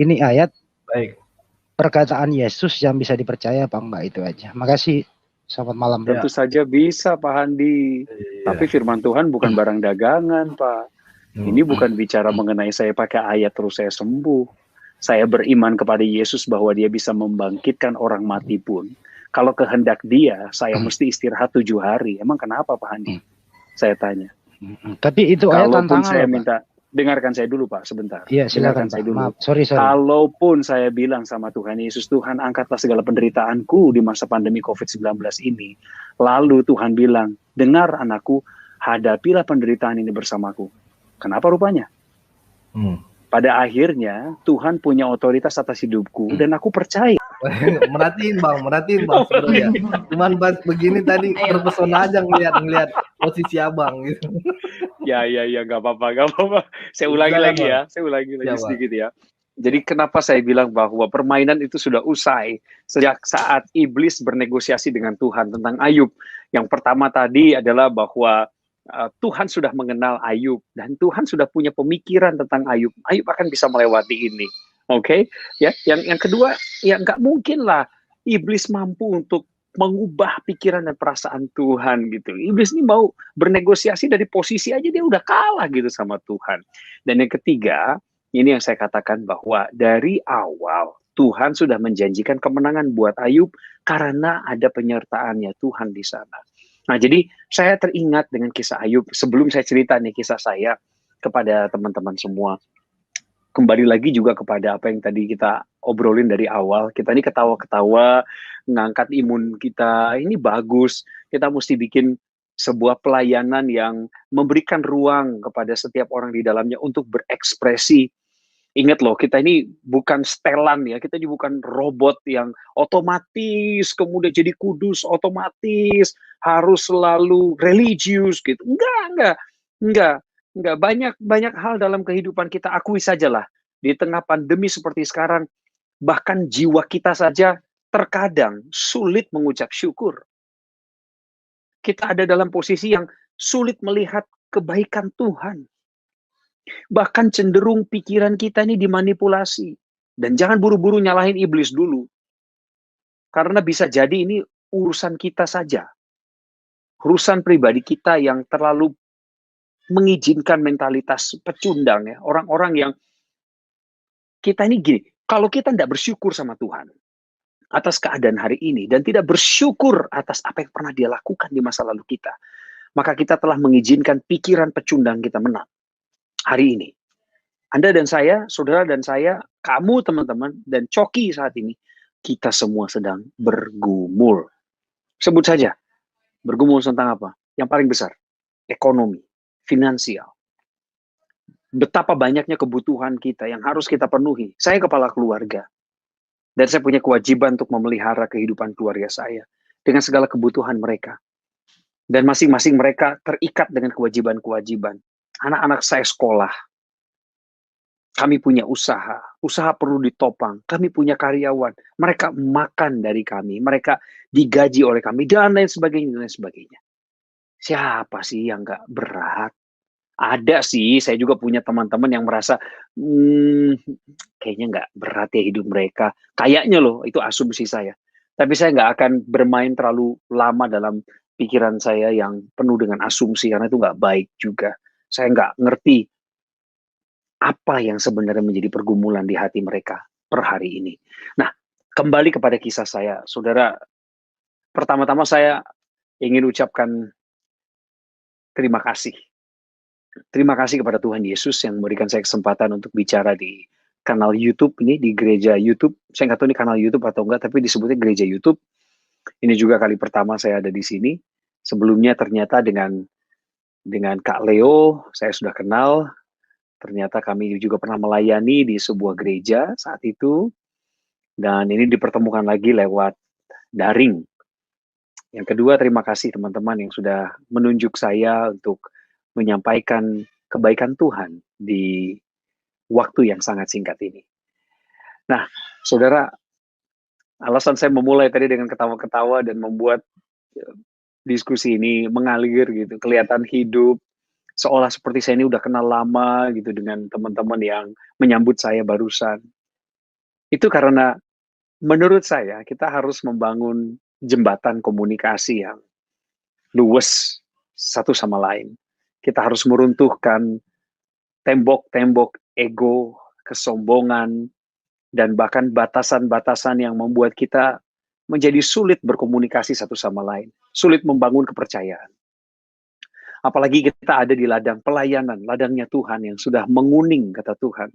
ini ayat Baik. perkataan Yesus yang bisa dipercaya apa enggak, itu aja. Makasih. Selamat malam. Tentu saja bisa, Pak Handi. Tapi firman Tuhan bukan barang dagangan, Pak. Ini bukan bicara mengenai saya pakai ayat terus saya sembuh. Saya beriman kepada Yesus bahwa dia bisa membangkitkan orang mati pun. Kalau kehendak dia, saya mesti istirahat 7 hari. Emang kenapa, Pak Handi? Saya tanya. Tapi itu ayat Kalaupun tantangan saya loh, Pak. minta, dengarkan saya dulu, Pak, sebentar. Iya, silakan, Dengarkan saya Pak. dulu. Maaf, sorry. Kalaupun saya bilang sama Tuhan Yesus, Tuhan angkatlah segala penderitaanku di masa pandemi COVID-19 ini. Lalu Tuhan bilang, dengar anakku, hadapilah penderitaan ini bersamaku. Kenapa rupanya? Pada akhirnya, Tuhan punya otoritas atas hidupku, dan aku percaya. Merhatiin bang sebenarnya. Cuman pas begini tadi terpesona aja ngeliat posisi abang gitu. Ya, nggak apa-apa. Saya ulangi lagi sedikit ya. Jadi kenapa saya bilang bahwa permainan itu sudah usai sejak saat iblis bernegosiasi dengan Tuhan tentang Ayub. Yang pertama tadi adalah bahwa Tuhan sudah mengenal Ayub dan Tuhan sudah punya pemikiran tentang Ayub. Ayub akan bisa melewati ini. Oke, ya. Yang kedua, ya nggak mungkin lah iblis mampu untuk mengubah pikiran dan perasaan Tuhan gitu. Iblis ini mau bernegosiasi dari posisi aja dia udah kalah gitu sama Tuhan. Dan yang ketiga, ini yang saya katakan bahwa dari awal Tuhan sudah menjanjikan kemenangan buat Ayub karena ada penyertaannya Tuhan di sana. Nah, jadi saya teringat dengan kisah Ayub. Sebelum saya cerita nih kisah saya kepada teman-teman semua, kembali lagi juga kepada apa yang tadi kita obrolin dari awal. Kita ini ketawa-ketawa, ngangkat imun kita, ini bagus. Kita mesti bikin sebuah pelayanan yang memberikan ruang kepada setiap orang di dalamnya untuk berekspresi. Ingat loh, kita ini bukan setelan ya, kita ini bukan robot yang otomatis kemudian jadi kudus, otomatis harus selalu religius gitu. Enggak. Banyak hal dalam kehidupan kita, akui sajalah. Di tengah pandemi seperti sekarang, bahkan jiwa kita saja terkadang sulit mengucap syukur. Kita ada dalam posisi yang sulit melihat kebaikan Tuhan. Bahkan cenderung pikiran kita ini dimanipulasi. Dan jangan buru-buru nyalahin iblis dulu. Karena bisa jadi ini urusan kita saja. Urusan pribadi kita yang terlalu mengizinkan mentalitas pecundang ya. Orang-orang yang kita ini gini, kalau kita tidak bersyukur sama Tuhan atas keadaan hari ini dan tidak bersyukur atas apa yang pernah dia lakukan di masa lalu kita, maka kita telah mengizinkan pikiran pecundang kita menang hari ini. Anda dan saya, saudara dan saya, kamu teman-teman, dan Coki saat ini, kita semua sedang bergumul. Sebut saja, bergumul tentang apa? Yang paling besar, ekonomi, finansial. Betapa banyaknya kebutuhan kita yang harus kita penuhi. Saya kepala keluarga. Dan saya punya kewajiban untuk memelihara kehidupan keluarga saya. Dengan segala kebutuhan mereka. Dan masing-masing mereka terikat dengan kewajiban-kewajiban. Anak-anak saya sekolah. Kami punya usaha. Usaha perlu ditopang. Kami punya karyawan. Mereka makan dari kami. Mereka digaji oleh kami. Dan lain sebagainya. Siapa sih yang nggak berat? Ada sih, saya juga punya teman-teman yang merasa kayaknya nggak berat ya hidup mereka. Kayaknya loh, itu asumsi saya. Tapi saya nggak akan bermain terlalu lama dalam pikiran saya yang penuh dengan asumsi, karena itu nggak baik juga. Saya nggak ngerti apa yang sebenarnya menjadi pergumulan di hati mereka per hari ini. Nah, kembali kepada kisah saya. Saudara, pertama-tama saya ingin ucapkan terima kasih. Terima kasih kepada Tuhan Yesus yang memberikan saya kesempatan untuk bicara di kanal YouTube ini, di gereja YouTube. Saya nggak tahu ini kanal YouTube atau enggak, tapi disebutnya gereja YouTube. Ini juga kali pertama saya ada di sini. Sebelumnya ternyata dengan Kak Leo, saya sudah kenal. Ternyata kami juga pernah melayani di sebuah gereja saat itu. Dan ini dipertemukan lagi lewat daring. Yang kedua, terima kasih teman-teman yang sudah menunjuk saya untuk menyampaikan kebaikan Tuhan di waktu yang sangat singkat ini. Nah, saudara, alasan saya memulai tadi dengan ketawa-ketawa dan membuat diskusi ini mengalir gitu, kelihatan hidup, seolah seperti saya ini udah kenal lama gitu dengan teman-teman yang menyambut saya barusan. Itu karena menurut saya kita harus membangun jembatan komunikasi yang luwes satu sama lain. Kita harus meruntuhkan tembok-tembok ego, kesombongan, dan bahkan batasan-batasan yang membuat kita menjadi sulit berkomunikasi satu sama lain, sulit membangun kepercayaan. Apalagi kita ada di ladang pelayanan, ladangnya Tuhan yang sudah menguning, kata Tuhan.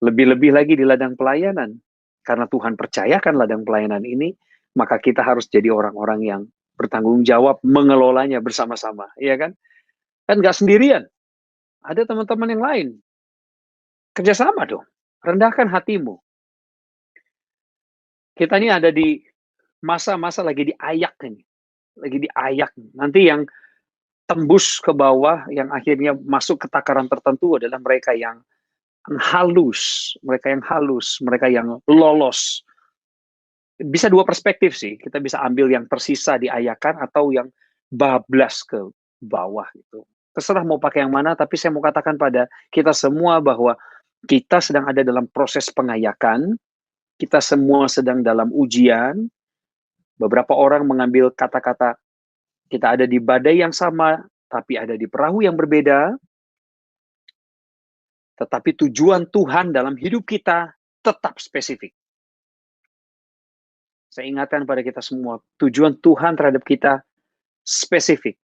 Lebih-lebih lagi di ladang pelayanan, karena Tuhan percayakan ladang pelayanan ini, maka kita harus jadi orang-orang yang bertanggung jawab mengelolanya bersama-sama, ya kan? Kan nggak sendirian, ada teman-teman yang lain. Kerjasama dong, rendahkan hatimu. Kita ini ada di masa-masa lagi diayak ini, lagi diayak. Nanti yang tembus ke bawah, yang akhirnya masuk ke takaran tertentu adalah mereka yang halus, mereka yang lolos. Bisa dua perspektif sih, kita bisa ambil yang tersisa diayakan atau yang bablas ke bawah gitu. Terserah mau pakai yang mana, tapi saya mau katakan pada kita semua bahwa kita sedang ada dalam proses pengayakan, kita semua sedang dalam ujian. Beberapa orang mengambil kata-kata kita ada di badai yang sama, tapi ada di perahu yang berbeda. Tetapi tujuan Tuhan dalam hidup kita tetap spesifik. Saya ingatkan pada kita semua, tujuan Tuhan terhadap kita spesifik.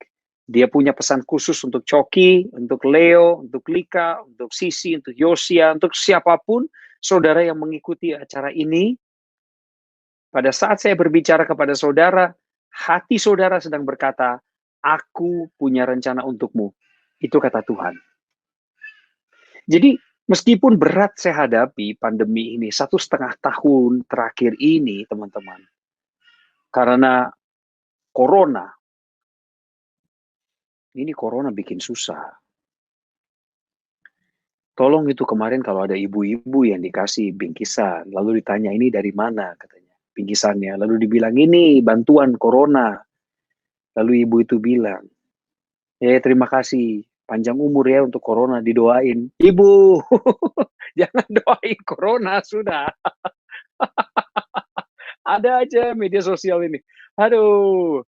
Dia punya pesan khusus untuk Coki, untuk Leo, untuk Lika, untuk Sisi, untuk Yosia, untuk siapapun saudara yang mengikuti acara ini. Pada saat saya berbicara kepada saudara, hati saudara sedang berkata, aku punya rencana untukmu. Itu kata Tuhan. Jadi, meskipun berat saya hadapi pandemi ini, 1,5 tahun terakhir ini, teman-teman, karena corona bikin susah. Tolong itu kemarin kalau ada ibu-ibu yang dikasih bingkisan, lalu ditanya ini dari mana katanya bingkisannya, lalu dibilang ini bantuan corona. Lalu ibu itu bilang, ya terima kasih, panjang umur ya untuk corona, didoain. Ibu, jangan doain corona, sudah. Ada aja media sosial ini. Aduh,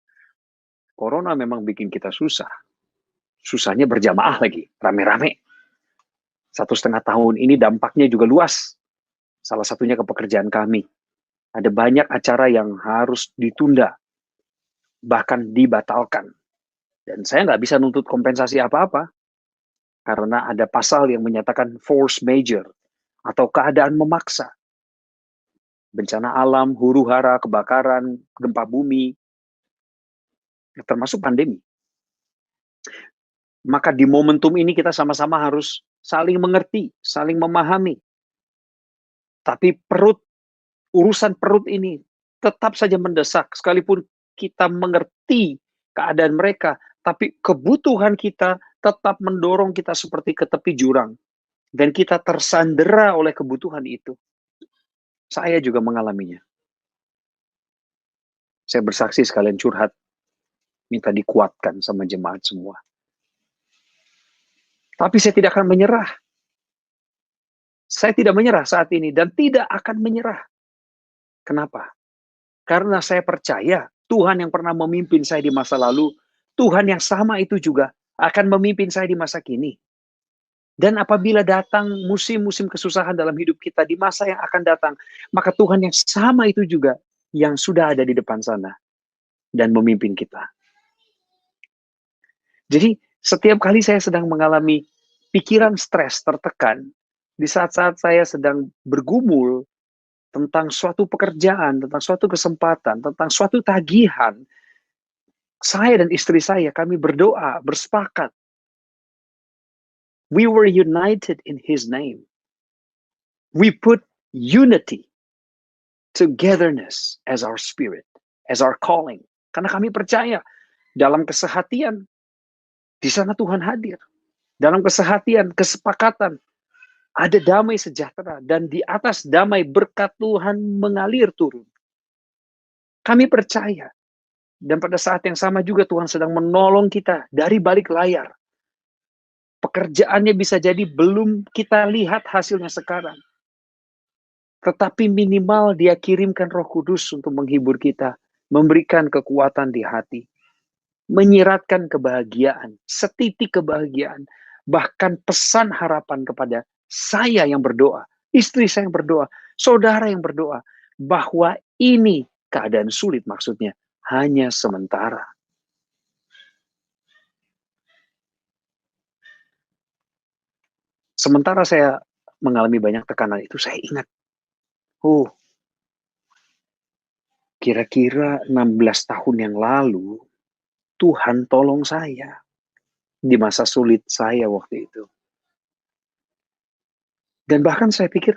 corona memang bikin kita susah. Susahnya berjamaah lagi, rame-rame. 1,5 tahun ini dampaknya juga luas. Salah satunya ke pekerjaan kami. Ada banyak acara yang harus ditunda, bahkan dibatalkan. Dan saya nggak bisa nuntut kompensasi apa-apa, karena ada pasal yang menyatakan force major, atau keadaan memaksa. Bencana alam, huru-hara, kebakaran, gempa bumi, termasuk pandemi. Maka di momentum ini kita sama-sama harus saling mengerti, saling memahami. Tapi urusan perut ini tetap saja mendesak, sekalipun kita mengerti keadaan mereka, tapi kebutuhan kita tetap mendorong kita seperti ke tepi jurang. Dan kita tersandera oleh kebutuhan itu. Saya juga mengalaminya. Saya bersaksi sekalian curhat, minta dikuatkan sama jemaat semua. Tapi saya tidak akan menyerah. Saya tidak menyerah saat ini dan tidak akan menyerah. Kenapa? Karena saya percaya Tuhan yang pernah memimpin saya di masa lalu, Tuhan yang sama itu juga akan memimpin saya di masa kini. Dan apabila datang musim-musim kesusahan dalam hidup kita di masa yang akan datang, maka Tuhan yang sama itu juga yang sudah ada di depan sana dan memimpin kita. Jadi setiap kali saya sedang mengalami pikiran stres, tertekan, di saat-saat saya sedang bergumul tentang suatu pekerjaan, tentang suatu kesempatan, tentang suatu tagihan, saya dan istri saya, kami berdoa, bersepakat. We were united in His name. We put unity, togetherness as our spirit, as our calling. Karena kami percaya dalam kesehatian, di sana Tuhan hadir. Dalam kesehatian, kesepakatan, ada damai sejahtera. Dan di atas damai berkat Tuhan mengalir turun. Kami percaya. Dan pada saat yang sama juga Tuhan sedang menolong kita dari balik layar. Pekerjaannya bisa jadi belum kita lihat hasilnya sekarang. Tetapi minimal dia kirimkan Roh Kudus untuk menghibur kita, memberikan kekuatan di hati, menyiratkan kebahagiaan, setitik kebahagiaan, bahkan pesan harapan kepada saya yang berdoa, istri saya yang berdoa, saudara yang berdoa, bahwa ini keadaan sulit maksudnya, hanya sementara. Sementara saya mengalami banyak tekanan itu, saya ingat, kira-kira 16 tahun yang lalu, Tuhan tolong saya di masa sulit saya waktu itu. Dan bahkan saya pikir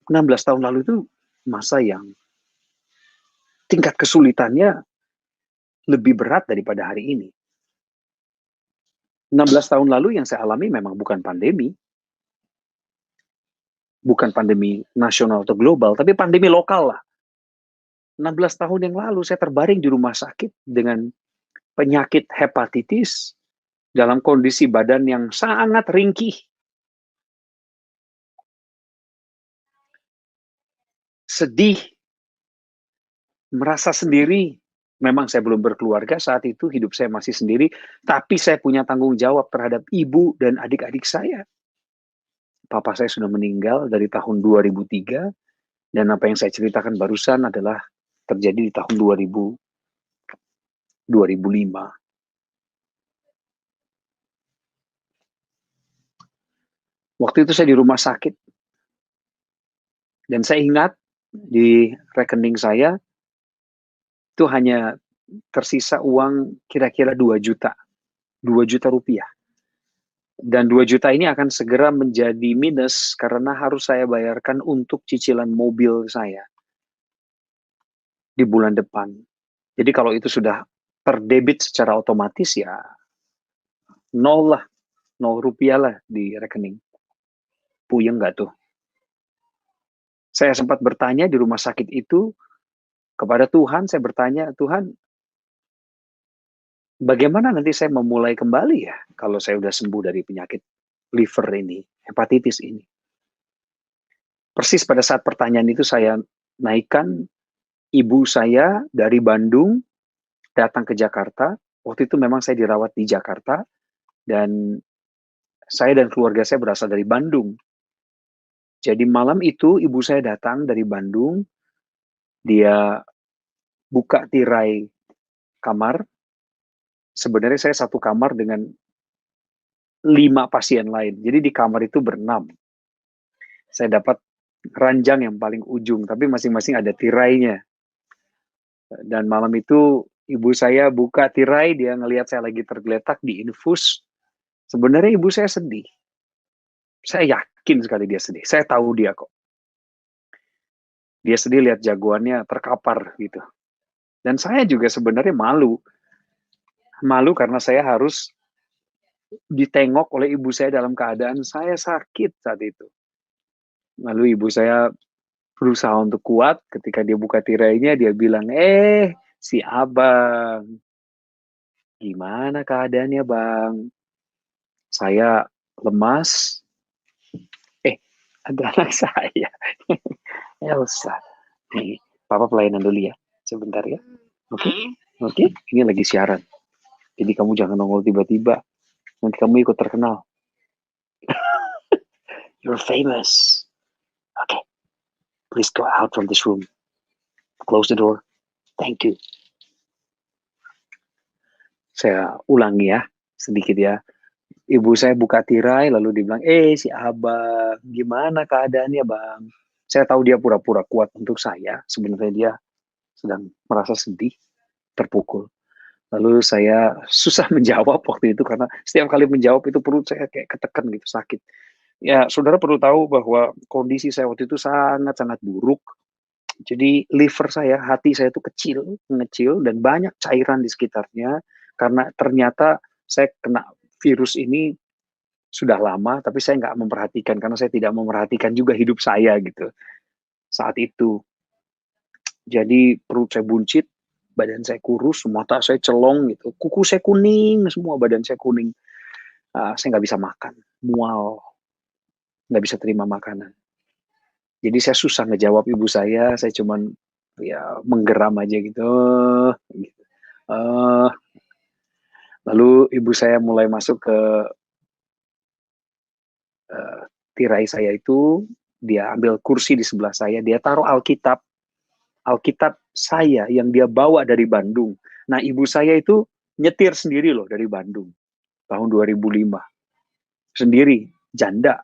16 tahun lalu itu masa yang tingkat kesulitannya lebih berat daripada hari ini. 16 tahun lalu yang saya alami memang bukan pandemi. Bukan pandemi nasional atau global, tapi pandemi lokal lah. 16 tahun yang lalu saya terbaring di rumah sakit dengan penyakit hepatitis dalam kondisi badan yang sangat ringkih. Sedih, merasa sendiri. Memang saya belum berkeluarga saat itu, hidup saya masih sendiri, tapi saya punya tanggung jawab terhadap ibu dan adik-adik saya. Papa saya sudah meninggal dari tahun 2003, dan apa yang saya ceritakan barusan adalah terjadi di tahun 2005. Waktu itu saya di rumah sakit, dan saya ingat di rekening saya itu hanya tersisa uang kira-kira 2 juta. 2 juta rupiah. Dan 2 juta ini akan segera menjadi minus karena harus saya bayarkan untuk cicilan mobil saya di bulan depan. Jadi kalau itu sudah terdebit secara otomatis ya 0 lah, 0 rupiah lah di rekening. Puyeng nggak tuh? Saya sempat bertanya di rumah sakit itu kepada Tuhan, saya bertanya, Tuhan, bagaimana nanti saya memulai kembali ya kalau saya sudah sembuh dari penyakit liver ini, hepatitis ini. Persis pada saat pertanyaan itu saya naikkan ibu saya dari Bandung datang ke Jakarta. Waktu itu memang saya dirawat di Jakarta dan saya dan keluarga saya berasal dari Bandung. Jadi malam itu ibu saya datang dari Bandung, dia buka tirai kamar. Sebenarnya saya satu kamar dengan 5 pasien lain. Jadi di kamar itu ber-6. Saya dapat ranjang yang paling ujung, tapi masing-masing ada tirainya. Dan malam itu ibu saya buka tirai, dia ngelihat saya lagi tergeletak di infus. Sebenarnya ibu saya sedih. Saya yakin sekali dia sedih. Saya tahu dia kok. Dia sedih lihat jagoannya terkapar gitu. Dan saya juga sebenarnya malu. Malu karena saya harus ditengok oleh ibu saya dalam keadaan saya sakit saat itu. Lalu ibu saya berusaha untuk kuat, ketika dia buka tirainya dia bilang, si abang, gimana keadaannya bang? Saya lemas. Ada anak saya. Elsa. Nih, papa pelayanan dulu ya. Sebentar ya. Oke? Ini lagi siaran. Jadi kamu jangan nongol tiba-tiba. Nanti kamu ikut terkenal. You're famous. Okay. Please go out from this room. Close the door. Thank you. Saya ulangi ya, sedikit ya. Ibu saya buka tirai, lalu dibilang, si abang, gimana keadaannya bang? Saya tahu dia pura-pura kuat untuk saya, sebenarnya dia sedang merasa sedih, terpukul. Lalu saya susah menjawab waktu itu, karena setiap kali menjawab itu perut saya kayak ketekan gitu, sakit. Ya, saudara perlu tahu bahwa kondisi saya waktu itu sangat-sangat buruk. Jadi liver saya, hati saya itu mengecil, dan banyak cairan di sekitarnya, karena ternyata saya kena virus ini sudah lama, tapi saya nggak memperhatikan, karena saya tidak memperhatikan juga hidup saya gitu saat itu. Jadi perut saya buncit, badan saya kurus, mata saya celong gitu, kuku saya kuning, semua badan saya kuning. Saya nggak bisa makan, mual, nggak bisa terima makanan. Jadi saya susah ngejawab ibu saya cuman ya menggeram aja gitu. Gitu. Lalu ibu saya mulai masuk ke tirai saya itu, dia ambil kursi di sebelah saya, dia taruh Alkitab saya yang dia bawa dari Bandung. Nah, ibu saya itu nyetir sendiri loh dari Bandung tahun 2005. Sendiri, janda.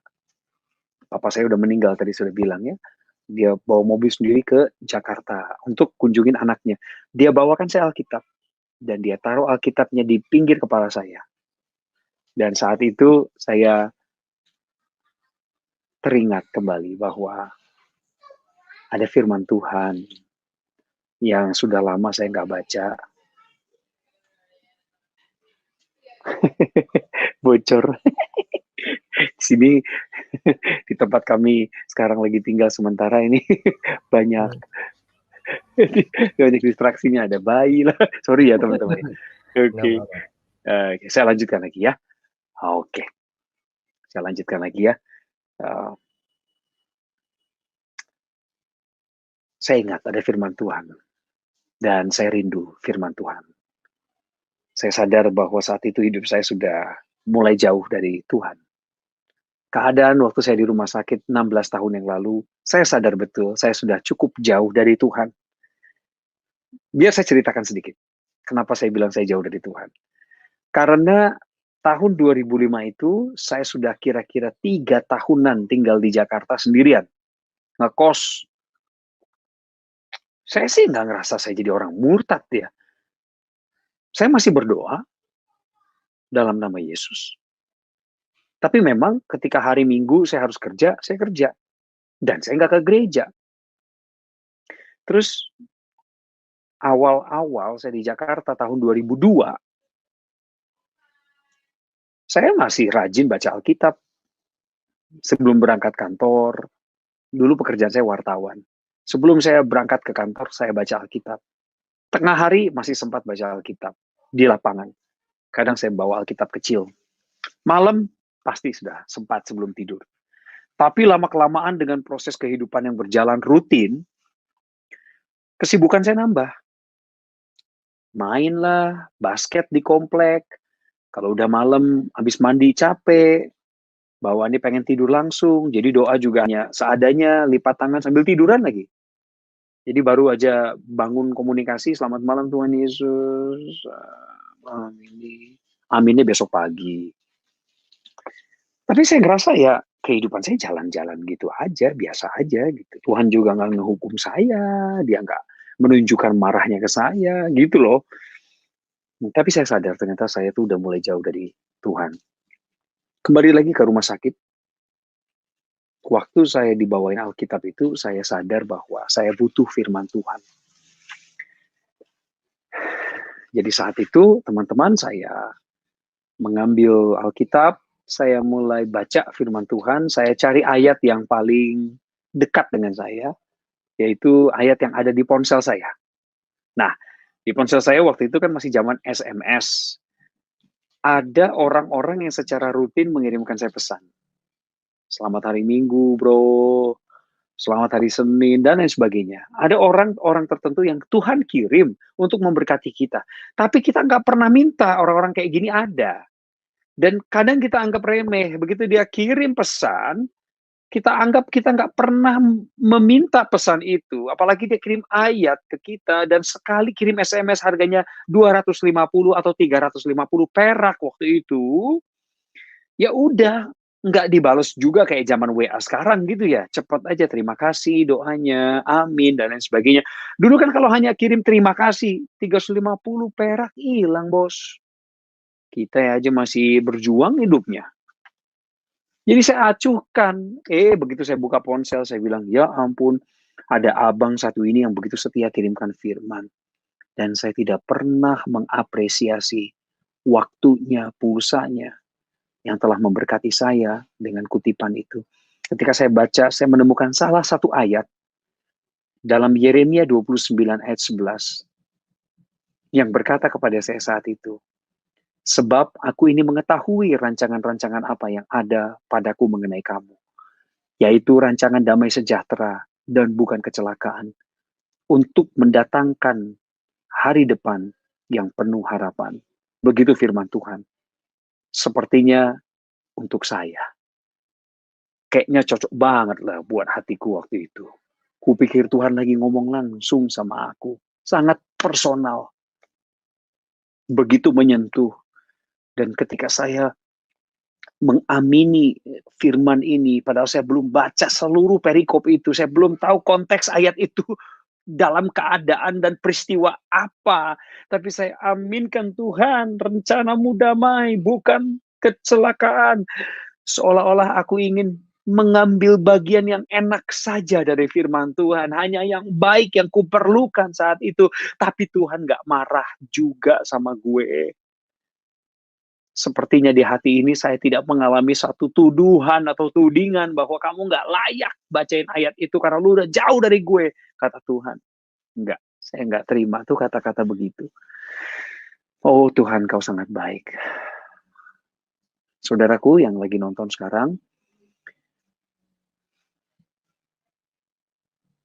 Papa saya udah meninggal tadi sudah bilang ya. Dia bawa mobil sendiri ke Jakarta untuk kunjungin anaknya. Dia bawakan saya Alkitab dan dia taruh Alkitabnya di pinggir kepala saya. Dan saat itu saya teringat kembali bahwa ada firman Tuhan yang sudah lama saya nggak baca. Bocor. Di sini di tempat kami sekarang lagi tinggal sementara ini banyak banyak distraksinya, ada bayi lah. Sorry ya teman-teman. Oke. Saya lanjutkan lagi ya. Oke. Saya lanjutkan lagi ya. Saya ingat ada firman Tuhan dan saya rindu firman Tuhan. Saya sadar bahwa saat itu hidup saya sudah mulai jauh dari Tuhan. Keadaan waktu saya di rumah sakit 16 tahun yang lalu, saya sadar betul saya sudah cukup jauh dari Tuhan. Biar saya ceritakan sedikit. Kenapa saya bilang saya jauh dari Tuhan. Karena tahun 2005 itu, saya sudah kira-kira 3 tahunan tinggal di Jakarta sendirian. Ngekos. Saya sih nggak ngerasa saya jadi orang murtad ya. Saya masih berdoa dalam nama Yesus. Tapi memang ketika hari Minggu saya harus kerja, saya kerja. Dan saya nggak ke gereja. Terus awal-awal saya di Jakarta tahun 2002, saya masih rajin baca Alkitab. Sebelum berangkat kantor, dulu pekerjaan saya wartawan. Sebelum saya berangkat ke kantor, saya baca Alkitab. Tengah hari masih sempat baca Alkitab di lapangan. Kadang saya bawa Alkitab kecil. Malam pasti sudah sempat sebelum tidur. Tapi lama-kelamaan dengan proses kehidupan yang berjalan rutin, kesibukan saya nambah. Main lah, basket di komplek. Kalau udah malam, habis mandi capek, bawaannya pengen tidur langsung. Jadi doa juga hanya seadanya, lipat tangan sambil tiduran lagi. Jadi baru aja bangun komunikasi, selamat malam Tuhan Yesus. Aminnya besok pagi. Tapi saya ngerasa ya kehidupan saya jalan-jalan gitu aja, biasa aja gitu. Tuhan juga nggak ngehukum saya, dia nggak menunjukkan marahnya ke saya, gitu loh. Tapi saya sadar ternyata saya tuh udah mulai jauh dari Tuhan. Kembali lagi ke rumah sakit. Waktu saya dibawain Alkitab itu, saya sadar bahwa saya butuh firman Tuhan. Jadi saat itu, teman-teman, saya mengambil Alkitab, saya mulai baca firman Tuhan, saya cari ayat yang paling dekat dengan saya, yaitu ayat yang ada di ponsel saya. Nah, di ponsel saya waktu itu kan masih zaman SMS. Ada orang-orang yang secara rutin mengirimkan saya pesan. Selamat hari Minggu, bro. Selamat hari Senin, dan lain sebagainya. Ada orang-orang tertentu yang Tuhan kirim untuk memberkati kita. Tapi kita nggak pernah minta orang-orang kayak gini ada. Dan kadang kita anggap remeh. Begitu dia kirim pesan, kita anggap kita nggak pernah meminta pesan itu. Apalagi dia kirim ayat ke kita, dan sekali kirim SMS harganya 250 atau 350 perak waktu itu, ya udah, nggak dibales juga kayak zaman WA sekarang gitu ya. Cepat aja, terima kasih doanya, amin, dan lain sebagainya. Dulu kan kalau hanya kirim terima kasih, 350 perak hilang, bos. Kita aja masih berjuang hidupnya. Jadi saya acuhkan. Begitu saya buka ponsel, saya bilang, ya ampun, ada abang satu ini yang begitu setia kirimkan firman. Dan saya tidak pernah mengapresiasi waktunya, pulsanya, yang telah memberkati saya dengan kutipan itu. Ketika saya baca, saya menemukan salah satu ayat dalam Yeremia 29 ayat 11 yang berkata kepada saya saat itu, sebab aku ini mengetahui rancangan-rancangan apa yang ada padaku mengenai kamu. yaitu rancangan damai sejahtera dan bukan kecelakaan, untuk mendatangkan hari depan yang penuh harapan. Begitu firman Tuhan. Sepertinya untuk saya. Kayaknya cocok banget lah buat hatiku waktu itu. Kupikir Tuhan lagi ngomong langsung sama aku. Sangat personal. Begitu menyentuh. Dan ketika saya mengamini firman ini, padahal saya belum baca seluruh perikop itu, saya belum tahu konteks ayat itu dalam keadaan dan peristiwa apa. Tapi saya aminkan Tuhan, rencanamu damai, bukan kecelakaan. Seolah-olah aku ingin mengambil bagian yang enak saja dari firman Tuhan. Hanya yang baik yang kuperlukan saat itu. Tapi Tuhan gak marah juga sama gue. Sepertinya di hati ini saya tidak mengalami satu tuduhan atau tudingan bahwa kamu gak layak bacain ayat itu karena lu udah jauh dari gue, kata Tuhan. Enggak, saya nggak terima tuh kata-kata begitu. Oh Tuhan, kau sangat baik. Saudaraku yang lagi nonton sekarang,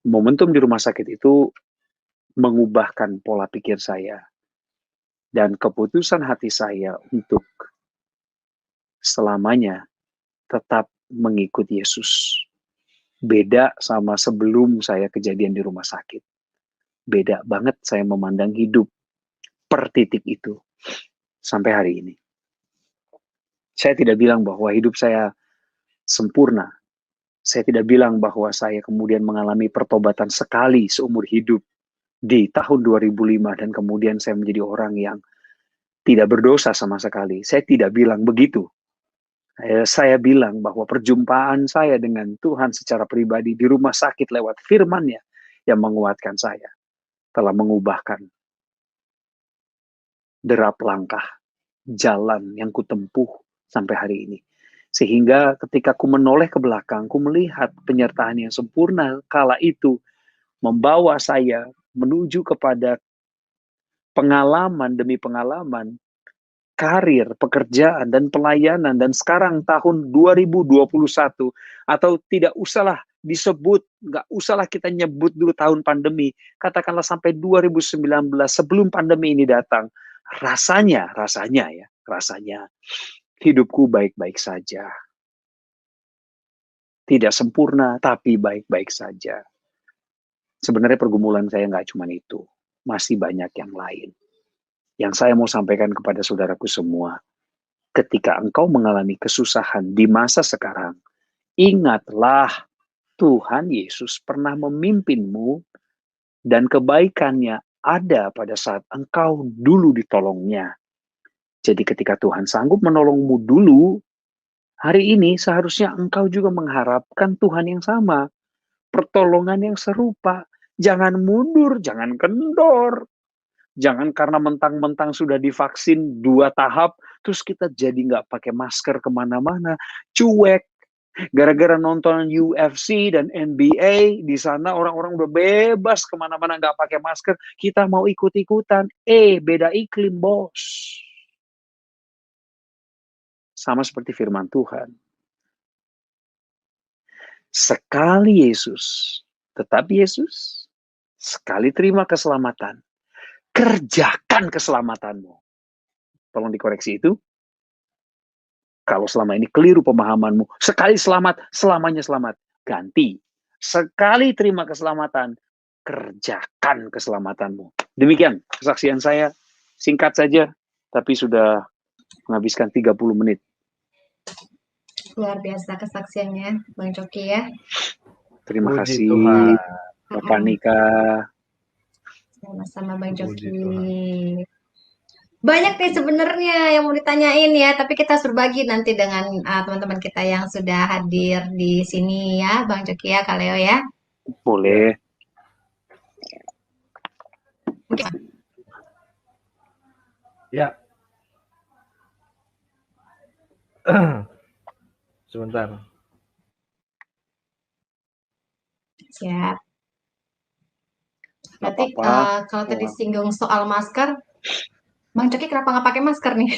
momentum di rumah sakit itu mengubahkan pola pikir saya. Dan keputusan hati saya untuk selamanya tetap mengikut Yesus. Beda sama sebelum saya kejadian di rumah sakit. Beda banget saya memandang hidup per titik itu sampai hari ini. Saya tidak bilang bahwa hidup saya sempurna. Saya tidak bilang bahwa saya kemudian mengalami pertobatan sekali seumur hidup di tahun 2005 dan kemudian saya menjadi orang yang tidak berdosa sama sekali. Saya tidak bilang begitu. Saya bilang bahwa perjumpaan saya dengan Tuhan secara pribadi di rumah sakit lewat firman-Nya yang menguatkan saya telah mengubahkan derap langkah jalan yang kutempuh sampai hari ini. Sehingga ketika ku menoleh ke belakang, ku melihat penyertaan yang sempurna kala itu membawa saya menuju kepada pengalaman demi pengalaman, karir, pekerjaan, dan pelayanan. Dan sekarang tahun 2021, atau tidak usahlah disebut, nggak usahlah kita nyebut dulu tahun pandemi, katakanlah sampai 2019 sebelum pandemi ini datang, rasanya hidupku baik-baik saja. Tidak sempurna, tapi baik-baik saja. Sebenarnya pergumulan saya nggak cuma itu. Masih banyak yang lain. Yang saya mau sampaikan kepada saudaraku semua, ketika engkau mengalami kesusahan di masa sekarang, ingatlah Tuhan Yesus pernah memimpinmu dan kebaikannya ada pada saat engkau dulu ditolongnya. Jadi ketika Tuhan sanggup menolongmu dulu, hari ini seharusnya engkau juga mengharapkan Tuhan yang sama. Pertolongan yang serupa. Jangan mundur, jangan kendor. Jangan karena mentang-mentang sudah divaksin 2 tahap, terus kita jadi nggak pakai masker kemana-mana. Cuek. Gara-gara nonton UFC dan NBA, di sana orang-orang udah bebas kemana-mana nggak pakai masker. Kita mau ikut-ikutan. Beda iklim, bos. Sama seperti firman Tuhan. Sekali Yesus, tetap Yesus, sekali terima keselamatan, kerjakan keselamatanmu. Tolong dikoreksi itu. Kalau selama ini keliru pemahamanmu, sekali selamat, selamanya selamat. Ganti. Sekali terima keselamatan, kerjakan keselamatanmu. Demikian kesaksian saya. Singkat saja, tapi sudah menghabiskan 30 menit. Luar biasa kesaksiannya, Bang Coki ya. Terima Puji kasih, Tuhan. Bapak Nika. Sama-sama Bang Puji Coki. Tuhan. Banyak nih sebenarnya yang mau ditanyain ya, tapi kita harus berbagi nanti dengan teman-teman kita yang sudah hadir di sini ya, Bang Coki ya, Kak Leo ya. Boleh. Ya. Sebentar. Siap. Berarti apa-apa. kalau tadi singgung soal masker, Bang Coki kenapa nggak pakai masker nih?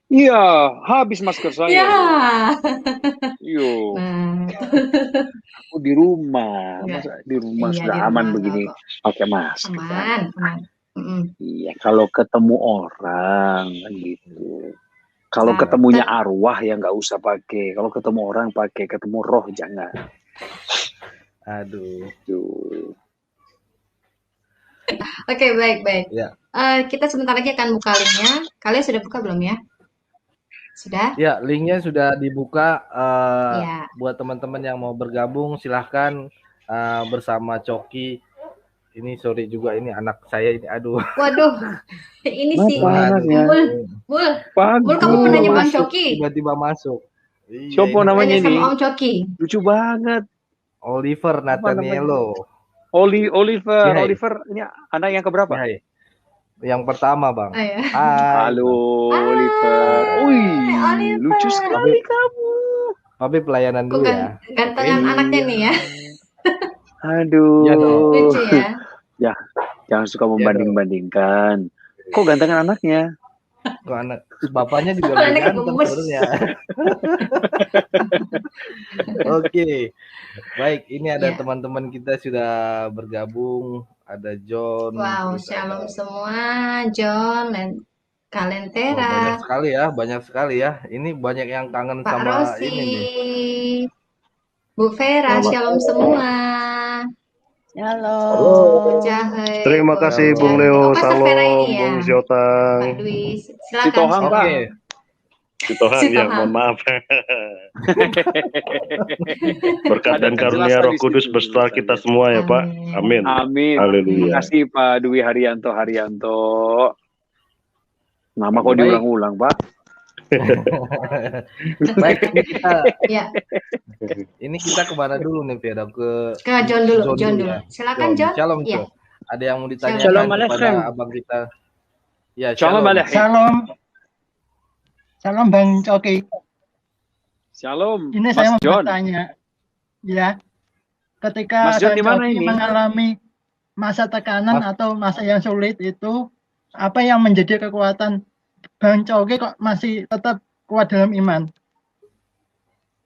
Iya, habis masker saya. Ya. Yo, Nah, aku di rumah. enggak. Masa di rumah Iya, sudah di aman rumah enggak begini kok. pakai masker kan? Aman, aman. Mm-mm. Iya, kalau ketemu orang kan gitu. Kalau Nah, ketemunya arwah ya nggak usah pakai. Kalau ketemu orang pakai, ketemu roh jangan. Aduh. Tuh. Oke, baik. Ya. Kita sebentar lagi akan buka linknya. Kalian sudah buka belum ya? Sudah? Ya, linknya sudah dibuka. Ya. Buat teman-teman yang mau bergabung, silahkan bersama Coki. Ini sorry juga, ini anak saya ini, aduh. Waduh, ini Mas, sih. anaknya. Mul, kamu mau nanya Bang Coki? Tiba-tiba masuk. Siapa Iya, namanya Nanya sama ini? Om Coki. Lucu banget. Oliver Nathanielo. Oliver, Hai. Oliver ini anak yang keberapa? Hai. Yang pertama, Bang. Oh, ya. Hai. Halo, Oliver. Wih, Oliver. lucu sekali kamu. Tapi pelayanan dulu ya. Gantengan anaknya nih ya. Aduh. Ya dong. Lucu ya. Ya, jangan suka membanding-bandingkan. Kok gantengan anaknya? Kok anak bapaknya juga lebih ganteng sebenarnya. Oke. Baik, ini ada teman-teman kita sudah bergabung. Ada John. Wow, shalom semua. John dan Kalentera. Banyak sekali ya. Ini banyak yang kangen Pak sama Rosi. ini nih. Bu Vera, shalom semua. Halo. Jahe. Terima kasih Bung Leo, salam Bung Ziotang. Pak Dwi, silakan. Si Tohang, Pak. Si Tohang, ya, mohon maaf. Berkat dan karunia Roh Kudus beserta kita semua ya, Pak. Amin. Amin. Haleluya. Terima kasih Pak Dwi Haryanto. Nama kok diulang-ulang, Pak? Baik, Ya. ini kita kemana dulu nih, Vera? Ke John dulu. Ya. Silakan John. Shalom, Ya. Ada yang mau ditanyakan kepada abang kita? Ya, Shalom. Shalom Bang Coki. Shalom. Ini Mas saya mau John. bertanya. Ya. Ketika Mas John di mana Coki ini? mengalami masa tekanan atau masa yang sulit itu, apa yang menjadi kekuatan Bang Coki kok masih tetap kuat dalam iman?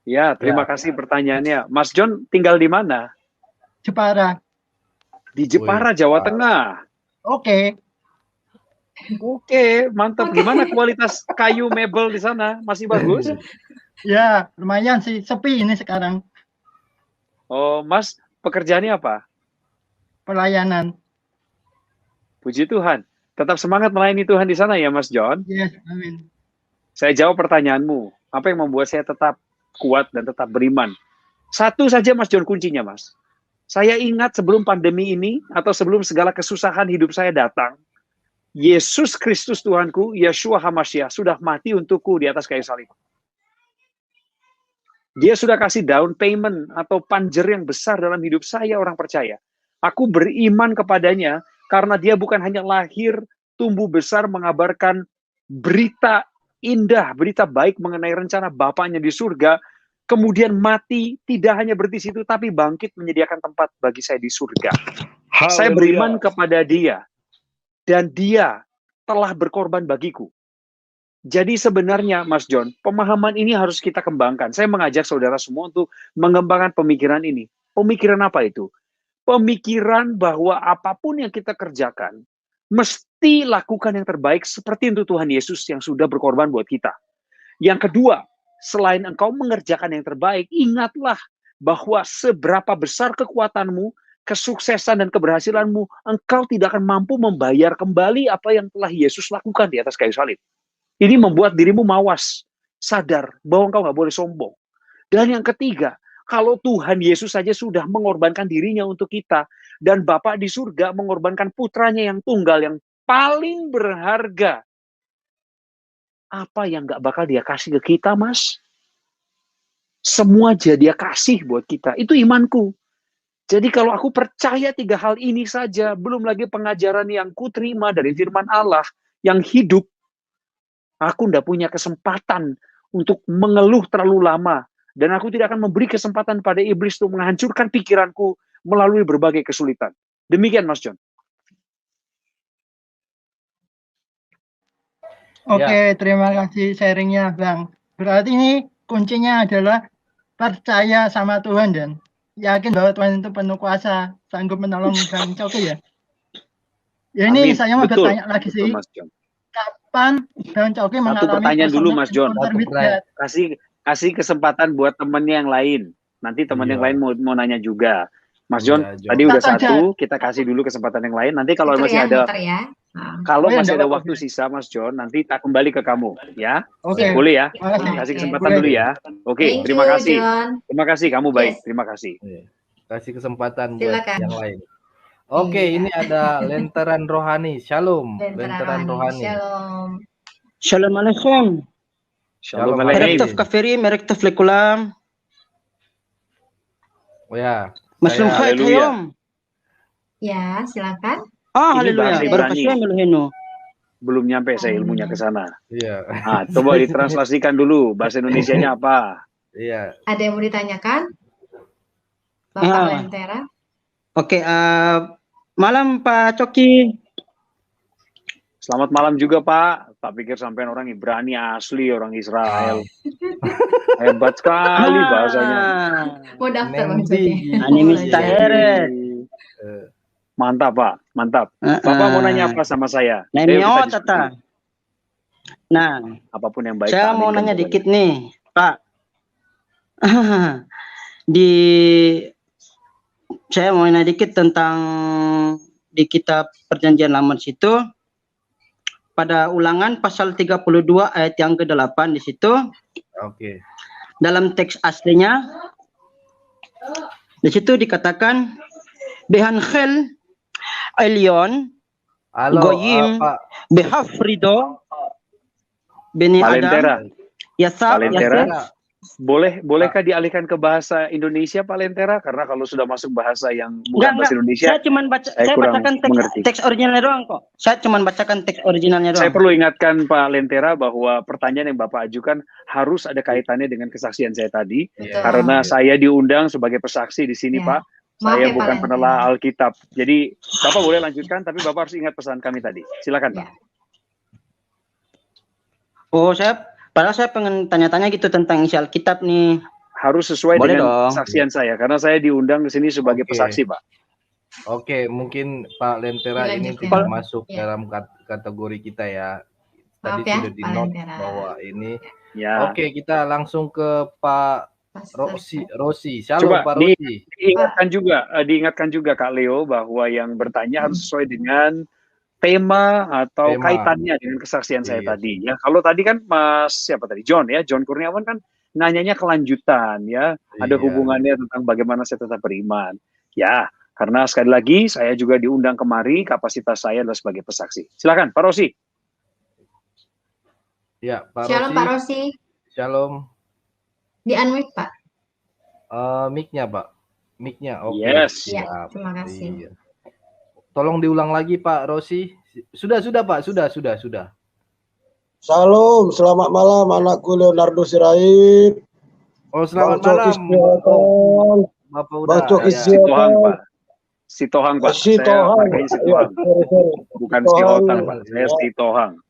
Ya, terima kasih pertanyaannya. Mas John tinggal di mana? Jepara. Di Jepara, Jawa Tengah. Oke. Oke, mantap. Gimana kualitas kayu mebel di sana? Masih bagus? Ya, lumayan sih. Sepi ini sekarang. Oh, Mas, pekerjaannya apa? Pelayanan. Puji Tuhan. Tetap semangat melayani Tuhan di sana ya, Mas John. Yes, amin. Saya jawab pertanyaanmu. Apa yang membuat saya tetap kuat dan tetap beriman? Satu saja, Mas John, kuncinya, Mas. Saya ingat sebelum pandemi ini, atau sebelum segala kesusahan hidup saya datang, Yesus Kristus Tuhanku, Yeshua HaMashiach, sudah mati untukku di atas kayu salib. Dia sudah kasih down payment atau panjer yang besar dalam hidup saya, orang percaya. Aku beriman kepadanya karena dia bukan hanya lahir, tumbuh besar, mengabarkan berita indah, berita baik mengenai rencana Bapaknya di surga, kemudian mati, tidak hanya berhenti situ, tapi bangkit menyediakan tempat bagi saya di surga. Haleluya. Saya beriman kepada dia. Dan dia telah berkorban bagiku. Jadi sebenarnya, Mas John, pemahaman ini harus kita kembangkan. Saya mengajak saudara semua untuk mengembangkan pemikiran ini. Pemikiran apa itu? Pemikiran bahwa apapun yang kita kerjakan, mesti lakukan yang terbaik seperti untuk Tuhan Yesus yang sudah berkorban buat kita. Yang kedua, selain engkau mengerjakan yang terbaik, ingatlah bahwa seberapa besar kekuatanmu, kesuksesan dan keberhasilanmu, engkau tidak akan mampu membayar kembali apa yang telah Yesus lakukan di atas kayu salib. Ini membuat dirimu mawas, sadar bahwa engkau nggak boleh sombong. Dan yang ketiga, kalau Tuhan Yesus saja sudah mengorbankan dirinya untuk kita, dan Bapa di surga mengorbankan putranya yang tunggal, yang paling berharga, apa yang nggak bakal dia kasih ke kita, Mas? Semua dia kasih buat kita. Itu imanku. Jadi kalau aku percaya 3 hal ini saja, belum lagi pengajaran yang kuterima dari firman Allah yang hidup, aku tidak punya kesempatan untuk mengeluh terlalu lama. Dan aku tidak akan memberi kesempatan pada iblis untuk menghancurkan pikiranku melalui berbagai kesulitan. Demikian, Mas John. Oke, terima kasih sharingnya, Bang. Berarti ini kuncinya adalah percaya sama Tuhan dan yakin bahwa Tuhan itu penuh kuasa, sanggup menolong Bang Coki ya. Ya ini Amin. saya mau Betul. bertanya lagi Betul, sih, Mas John. kapan Bang Coki Satu mengalami pertanyaan dulu, personal Mas John. encounter with God? Kasih kesempatan buat temennya yang lain. Nanti teman yang lain mau nanya juga. Mas John, tadi udah satu, kita kasih dulu kesempatan yang lain. Nanti kalau masih ada kalau masih ada waktu sisa, Mas John, nanti tak kembali ke kamu, ya. Oke. Boleh ya? Makasih. Kasih kesempatan dulu ya. Oke, terima kasih. Terima kasih, kamu baik. Terima kasih. Kasih kesempatan buat yang lain. Oke, ini ada Lentaran Rohani. Shalom. Lentaran Rohani. Shalom. Shalom alaikum. Shalom alaikum. Merektuf kafiri, merektuf lekulam. Oh ya. Maslum khair hayom. Ya, silakan. Haleluya. Barakasih meluhenu. Belum nyampe saya ilmunya ke sana. Iya. Nah, coba ditranslasikan dulu bahasa Indonesianya apa? Iya. Ada yang mau ditanyakan? Bapak Lentera. Oke, malam Pak Coki. Selamat malam juga Pak. Tak pikir sampai orang Ibrani asli, orang Israel. Hebat sekali bahasanya. Mau daftar Bang Coki. Mantap Pak, mantap. Bapak mau nanya apa sama saya? Nah, apapun yang baik. Saya mau nanya dikit nih, Pak. Saya mau nanya dikit tentang di kitab Perjanjian Lama situ, pada Ulangan pasal 32 ayat yang ke-8 di situ. Oke. Dalam teks aslinya di situ dikatakan Behanchel Elyon Goyim Behafrido Beni Adam Yasab. Bolehkah dialihkan ke bahasa Indonesia Pak Lentera? Karena kalau sudah masuk bahasa yang bukan bahasa Indonesia, saya bacakan teks originalnya doang kok. Saya cuma bacakan teks originalnya doang. Saya perlu ingatkan Pak Lentera bahwa pertanyaan yang Bapak ajukan harus ada kaitannya dengan kesaksian saya tadi. Karena saya diundang sebagai pesaksi di sini Pak. Saya bukan penelaah Alkitab. Jadi Bapak boleh lanjutkan, tapi Bapak harus ingat pesan kami tadi. Silakan Pak. Padahal saya pengen tanya-tanya gitu tentang isi Alkitab nih. Harus sesuai dengan kesaksian saya, karena saya diundang ke sini sebagai pesaksi, Pak. Oke, mungkin Pak Lentera ini tidak masuk dalam kategori kita ya. Tadi sudah di-note bahwa ini. Ya. Oke, kita langsung ke Pak Rosi. Shalom Pak Rosi. Diingatkan juga Kak Leo bahwa yang bertanya harus sesuai dengan tema atau kaitannya dengan kesaksian saya tadi ya. Kalau tadi kan John Kurniawan kan nanyanya kelanjutan ya, ada hubungannya tentang bagaimana saya tetap beriman ya, karena sekali lagi saya juga diundang kemari, kapasitas saya adalah sebagai pesaksi. Silakan Pak Rosi. Ya, Pak Shalom Rosi. Pak Rosi. Shalom. Di unmute Pak. Mic-nya Pak. Mic-nya. Oke. Yes. Ya, terima kasih. Tolong diulang lagi Pak Rosi. Sudah Pak, sudah. Shalom, selamat malam anakku Leonardo Sirait. Oh, selamat malam. Bapak udah. Sitohang Pak. Bukan Sihotang Pak. Saya Sitohang.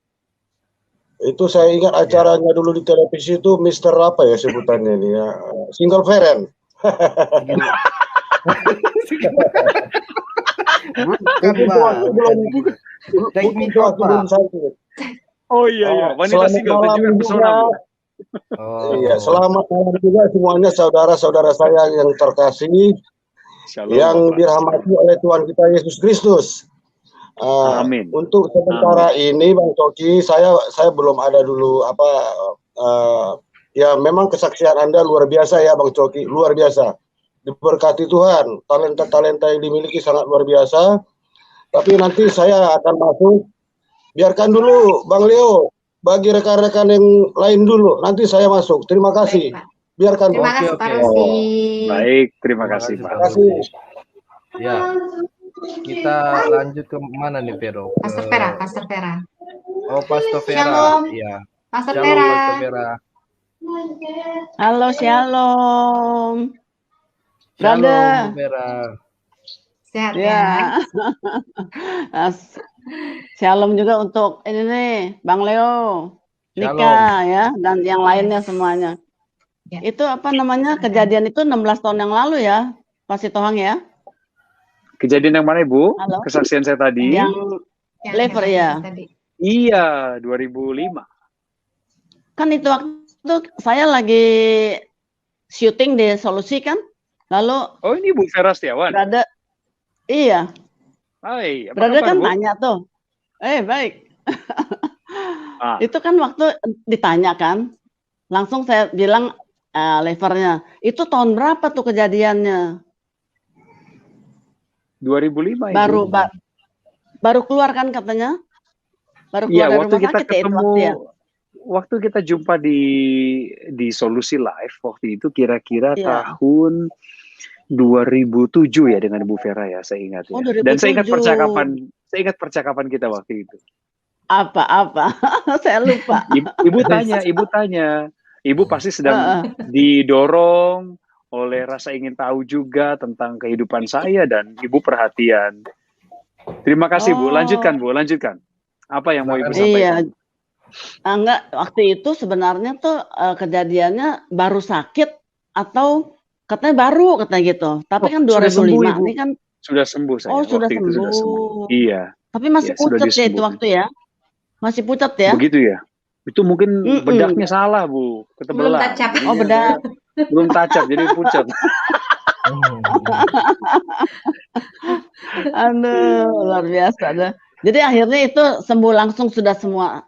Itu saya ingat acaranya dulu di televisi itu Mister apa ya sebutannya ini ya? Single parent. Oh iya, wanita single juga personal. Iya, selamat malam juga semuanya saudara-saudara saya yang terkasih, yang dirahmati oleh Tuhan kita Yesus Kristus. Amin. Untuk sementara ini Bang Coki, saya belum ada dulu ya memang kesaksian Anda luar biasa ya Bang Coki, luar biasa. Diberkati Tuhan, talenta-talenta yang dimiliki sangat luar biasa. Tapi nanti saya akan masuk. Biarkan dulu Bang Leo bagi rekan-rekan yang lain dulu. Nanti saya masuk. Terima kasih. Biarkan. Terima kasih Pak Rosi. Baik, terima kasih Pak. Terima kasih. Ya. Kita lanjut ke mana nih Vero? Pastor Vera. Oh, Pastor Vera. Shalom. Iya. Pastor Shalom, Vera. Pastor Vera. Halo, shalom. Shalom, Vera. Sehat ya. Shalom juga untuk ini nih, Bang Leo, Nika ya, dan yang lainnya semuanya. Ya. Itu apa namanya, kejadian itu 16 tahun yang lalu ya, Pak Sitohang ya? Kejadian yang mana, Ibu? Halo? Kesaksian saya tadi? Yang lever ya? Iya, 2005. Kan itu waktu saya lagi syuting di Solusi kan, lalu oh ini Bu Vera Setiawan. Berada, iya. Hai, Berada kan Bu? tanya tuh, baik. Itu kan waktu ditanya kan, langsung saya bilang levernya. Itu tahun berapa tuh kejadiannya? 2005 ya. Baru keluar kan katanya? Baru Iya, keluar dari waktu rumah kita sakit ketemu. Ya? Waktu kita jumpa di Solusi Live waktu itu kira-kira tahun 2007 ya dengan Bu Vera ya, saya ingat ya. Dan saya ingat percakapan kita waktu itu. Apa? Saya lupa. Ibu tanya. Ibu pasti sedang didorong oleh rasa ingin tahu juga tentang kehidupan saya dan Ibu perhatian. Terima kasih Bu. Lanjutkan Bu, lanjutkan. Apa yang mau Ibu sampaikan? Iya. Enggak, waktu itu sebenarnya tuh kejadiannya baru sakit atau katanya baru gitu. Tapi kan 2005 ini kan sudah sembuh saya. Oh, sudah waktu sembuh. Itu sudah sembuh. Iya. Tapi masih pucat ya itu waktu ya? Masih pucat ya? Begitu ya? Itu mungkin bedaknya salah, Bu. Ketebelan. Belum tacap. Oh, bedak. Belum tacap, jadi pucat. Aduh, luar biasa dah. Jadi akhirnya itu sembuh langsung, sudah semua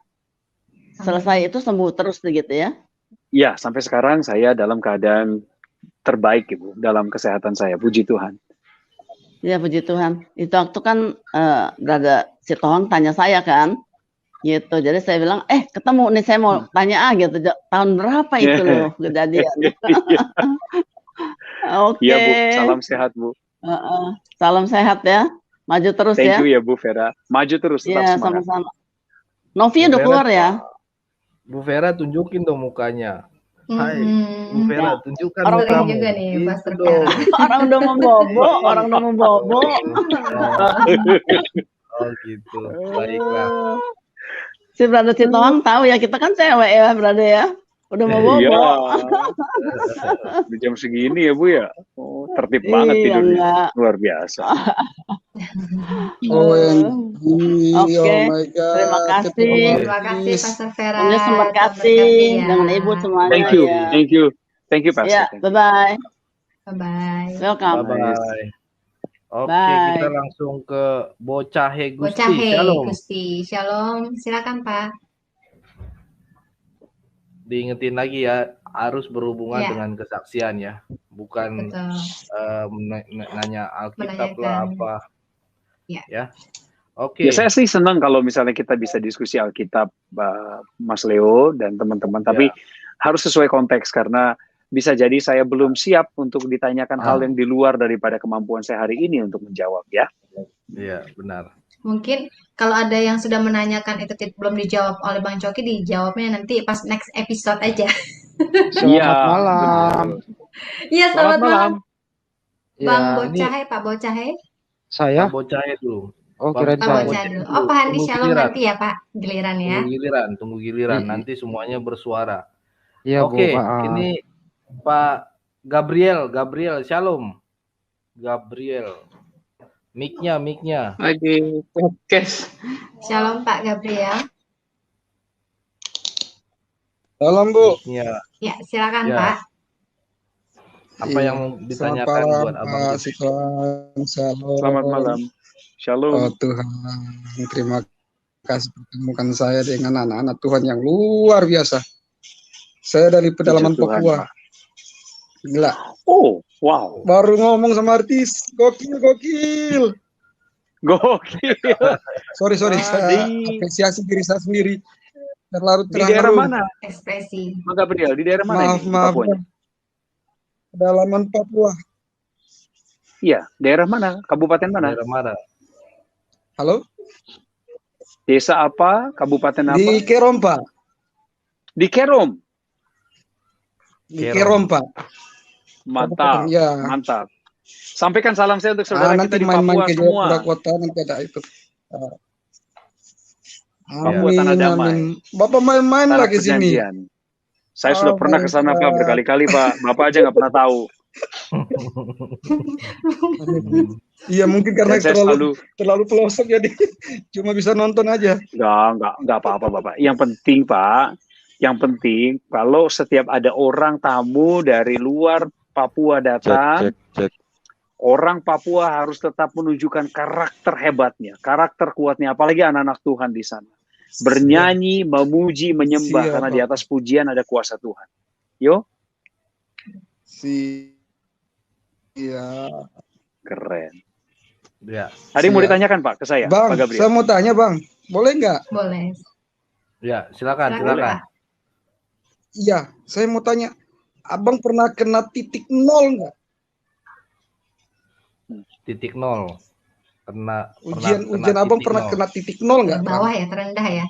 selesai, itu sembuh terus gitu ya? Iya, sampai sekarang saya dalam keadaan terbaik Ibu, dalam kesehatan saya, puji Tuhan. Iya, puji Tuhan. Itu waktu kan Brother Sitohang tanya saya kan, gitu. Jadi saya bilang, ketemu nih, saya mau tanya gitu, tahun berapa itu loh kejadian. Oke. Iya Bu, salam sehat Bu. Salam sehat ya, maju terus ya. Thank you ya Bu Vera, maju terus, tetap semangat. Sama-sama. Novi udah keluar ya? Bu Vera tunjukin dong mukanya. Hai, Bu Vera tunjukkan orang mukamu. juga nih, Pastor Orang udah mau bobo, Oh gitu, baiklah. Si Brother Sitohang tahu ya, kita kan cewek ya Brother ya. Udah mau bobo. Iya. Di jam segini ya Bu ya. Oh, tertib banget tidurnya. Luar biasa. Oke. Terima kasih. Terima kasih Pastor Vera. Terima kasih dengan Ibu semuanya. Thank you Pastor. Ya, bye-bye. Bye-bye. Welcome. Bye-bye. Oke, kita langsung ke Bocahe Gusti. Shalom. Gusti. Shalom. Silakan Pak. Diingetin lagi ya, harus berhubungan dengan kesaksian ya, bukan nanya Alkitab lah apa. Ya. Oke. Ya, saya sih senang kalau misalnya kita bisa diskusi Alkitab, Mas Leo dan teman-teman. Tapi harus sesuai konteks karena bisa jadi saya belum siap untuk ditanyakan hal yang di luar daripada kemampuan saya hari ini untuk menjawab ya. Iya, benar. Mungkin kalau ada yang sudah menanyakan itu belum dijawab oleh Bang Coki, dijawabnya nanti pas next episode aja. Selamat malam. Iya, selamat malam. Bang Ya, Bocahe, Pak Bocahe. Saya? Pak Bocahe dulu. Oh, kirain Pak saya. Bocahe dulu. Oh, Pak Handi Shalom nanti ya Pak, giliran ya. Tunggu giliran. Nanti semuanya bersuara. Iya, Oke, Bu. ini Pak Gabriel, Shalom. Gabriel. Mic-nya. Lagi podcast. Shalom Pak Gabriel. Shalom Bu. Ya, silakan Pak. Apa yang mau ditanyakan buat Abang? Shalom. Selamat malam. Shalom. Oh Tuhan, terima kasih pertemukan saya dengan anak-anak Tuhan yang luar biasa. Saya dari pedalaman Papua. Gila. Oh, wow. Baru ngomong sama artis. Gokil. Sorry. Saya apresiasi diri saya sendiri. Terlalu Di daerah mana? Ekspresi. Mas Gabriel, di daerah mana? Maaf. Pedalaman Papua. Iya, daerah mana? Kabupaten mana? Daerah mana? Halo? Desa apa? Kabupaten apa? Di Kerom, Pak. Di Kerom. Di Kerom, Pak. Mantap. Ya. Mantap. Sampaikan salam saya untuk saudara kita nanti di main-main Papua ke semua. Jayapura Kota nanti ada itu. Papua Tanah Damai. Bapak main-main Tanah lagi sini. Saya sudah pernah ke sana Pak, berkali-kali Pak. Bapak aja nggak pernah tahu. Iya mungkin karena terlalu pelosok jadi cuma bisa nonton aja. Enggak apa-apa Bapak. Yang penting Pak, kalau setiap ada orang tamu dari luar Papua datang, orang Papua harus tetap menunjukkan karakter hebatnya, karakter kuatnya, apalagi anak-anak Tuhan di sana. Bernyanyi, memuji, menyembah, karena di atas pujian ada kuasa Tuhan. Yo. Iya. Keren. Ya. Tadi mau ditanyakan Pak ke saya, Bang, Pak Gabriel. saya mau tanya Bang, boleh nggak? Boleh. Ya, silakan. Iya, saya mau tanya, Abang pernah kena titik nol nggak? Titik nol. Ujian Abang pernah kena titik nol nggak? Bawah ya, terendah ya.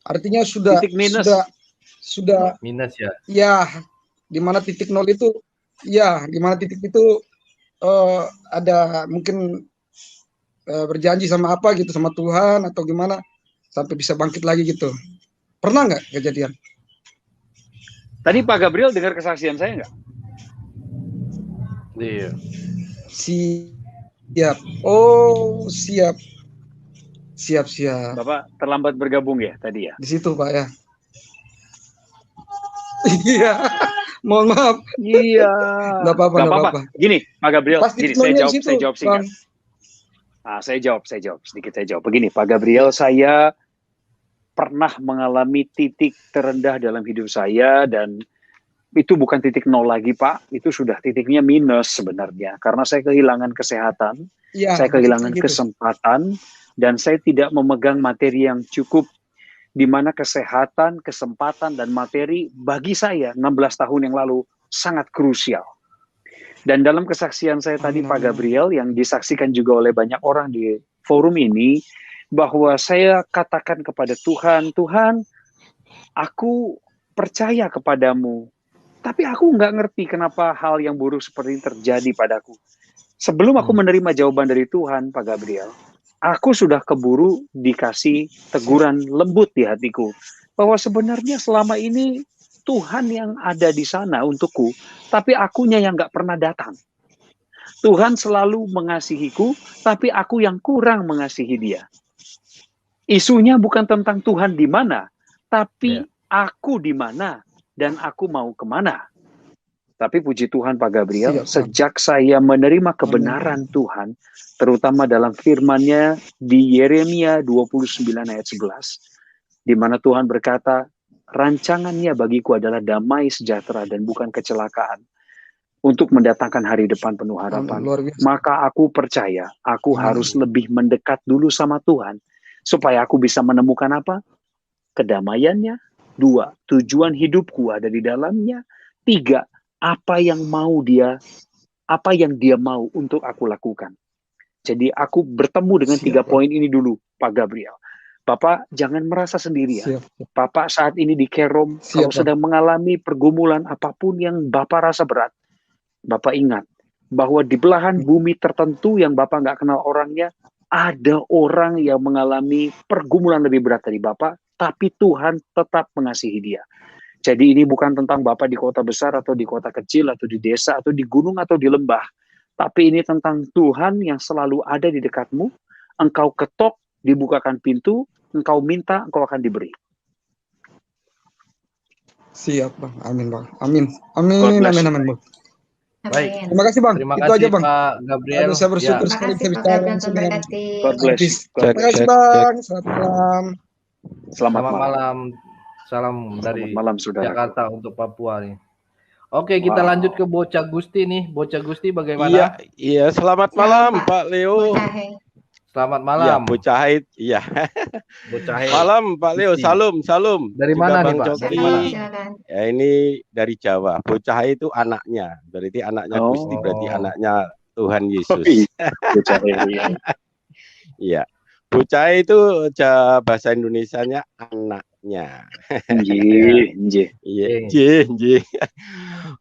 Artinya sudah titik minus. Sudah minus ya. Ya, di mana titik nol itu? Ya, di mana titik itu ada mungkin berjanji sama apa gitu sama Tuhan atau gimana sampai bisa bangkit lagi gitu. Pernah nggak kejadian? Tadi Pak Gabriel dengar kesaksian saya nggak? Iya. Siap. Oh, siap. Bapak terlambat bergabung ya tadi ya? Di situ Pak ya. Iya. Mohon maaf. Iya. Nggak apa-apa. Gini, Pak Gabriel, saya jawab singkat. Bang. Nah, saya jawab sedikit. Begini, Pak Gabriel, saya pernah mengalami titik terendah dalam hidup saya dan itu bukan titik nol lagi Pak, itu sudah titiknya minus sebenarnya karena saya kehilangan kesehatan, saya kehilangan kesempatan dan saya tidak memegang materi yang cukup di mana kesehatan, kesempatan dan materi bagi saya 16 tahun yang lalu sangat krusial. Dan dalam kesaksian saya tadi Pak Gabriel yang disaksikan juga oleh banyak orang di forum ini bahwa saya katakan kepada Tuhan, aku percaya kepadamu, tapi aku nggak ngerti kenapa hal yang buruk seperti ini terjadi padaku. Sebelum aku menerima jawaban dari Tuhan, Pak Gabriel, aku sudah keburu dikasih teguran lembut di hatiku, bahwa sebenarnya selama ini Tuhan yang ada di sana untukku, tapi akunya yang nggak pernah datang. Tuhan selalu mengasihiku, tapi aku yang kurang mengasihi dia. Isunya bukan tentang Tuhan di mana, tapi aku di mana dan aku mau kemana. Tapi puji Tuhan Pak Gabriel, sejak saya menerima kebenaran Tuhan, terutama dalam firman-Nya di Yeremia 29 ayat 11, di mana Tuhan berkata, rancangannya bagiku adalah damai sejahtera dan bukan kecelakaan, untuk mendatangkan hari depan penuh harapan. Maka aku percaya, aku harus lebih mendekat dulu sama Tuhan, supaya aku bisa menemukan apa? Kedamaiannya. 2, tujuan hidupku ada di dalamnya. 3, apa yang dia mau untuk aku lakukan. Jadi aku bertemu dengan 3 poin ini dulu, Pak Gabriel. Bapak jangan merasa sendirian. Bapak saat ini di Kerom, kalau sedang mengalami pergumulan apapun yang Bapak rasa berat, Bapak ingat bahwa di belahan bumi tertentu yang Bapak nggak kenal orangnya, ada orang yang mengalami pergumulan lebih berat dari Bapak, tapi Tuhan tetap mengasihi dia. Jadi ini bukan tentang Bapak di kota besar atau di kota kecil atau di desa atau di gunung atau di lembah. Tapi ini tentang Tuhan yang selalu ada di dekatmu. Engkau ketok, dibukakan pintu, engkau minta, engkau akan diberi. Siap Bang, amin Bang, amin Bang. Baik. Terima kasih Bang. Terima Itu kasih aja Bang. Pak Gabriel. Saya bersyukur sekali bisa bicara langsung dengan Terima kasih Bang. Selamat malam. Selamat malam. Salam dari malam, saudara. Jakarta untuk Papua nih. Oke, kita lanjut ke Bocah Gusti nih. Bocah Gusti bagaimana? Iya, selamat malam Pak Leo. Selamat malam. Ya, Bocah Haid. Iya. Bocah Haid. Malam Pak Leo, salam. Dari juga mana Bang nih Pak? Coki. Ya, ini dari Jawa. Bocah Haid itu anaknya. Berarti anaknya Gusti, berarti anaknya Tuhan Yesus. Bocah Haid. Iya. Bocah itu bahasa Indonesianya anaknya. Nggih.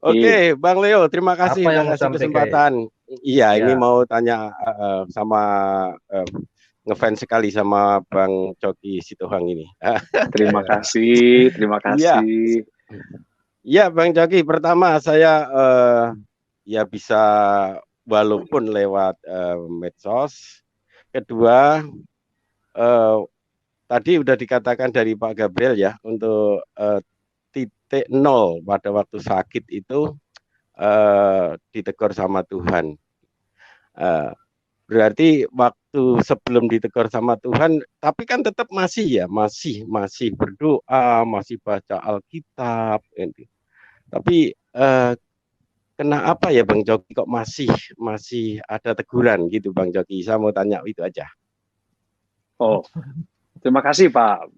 Oke, Bang Leo, terima kasih udah kasih kesempatan. Iya, ini mau tanya sama ngefans sekali sama Bang Coki Sitohang ini. Terima kasih, terima kasih. Ya, Bang Coki, pertama saya ya bisa walaupun lewat medsos. Kedua, tadi udah dikatakan dari Pak Gabriel ya, untuk titik nol pada waktu sakit itu ditegur sama Tuhan. Berarti waktu sebelum ditegur sama Tuhan, tapi kan tetap masih berdoa, masih baca Alkitab. Tapi kena apa ya Bang Coki kok masih ada teguran gitu Bang Coki? Saya mau tanya itu aja. Oh, terima kasih Pak.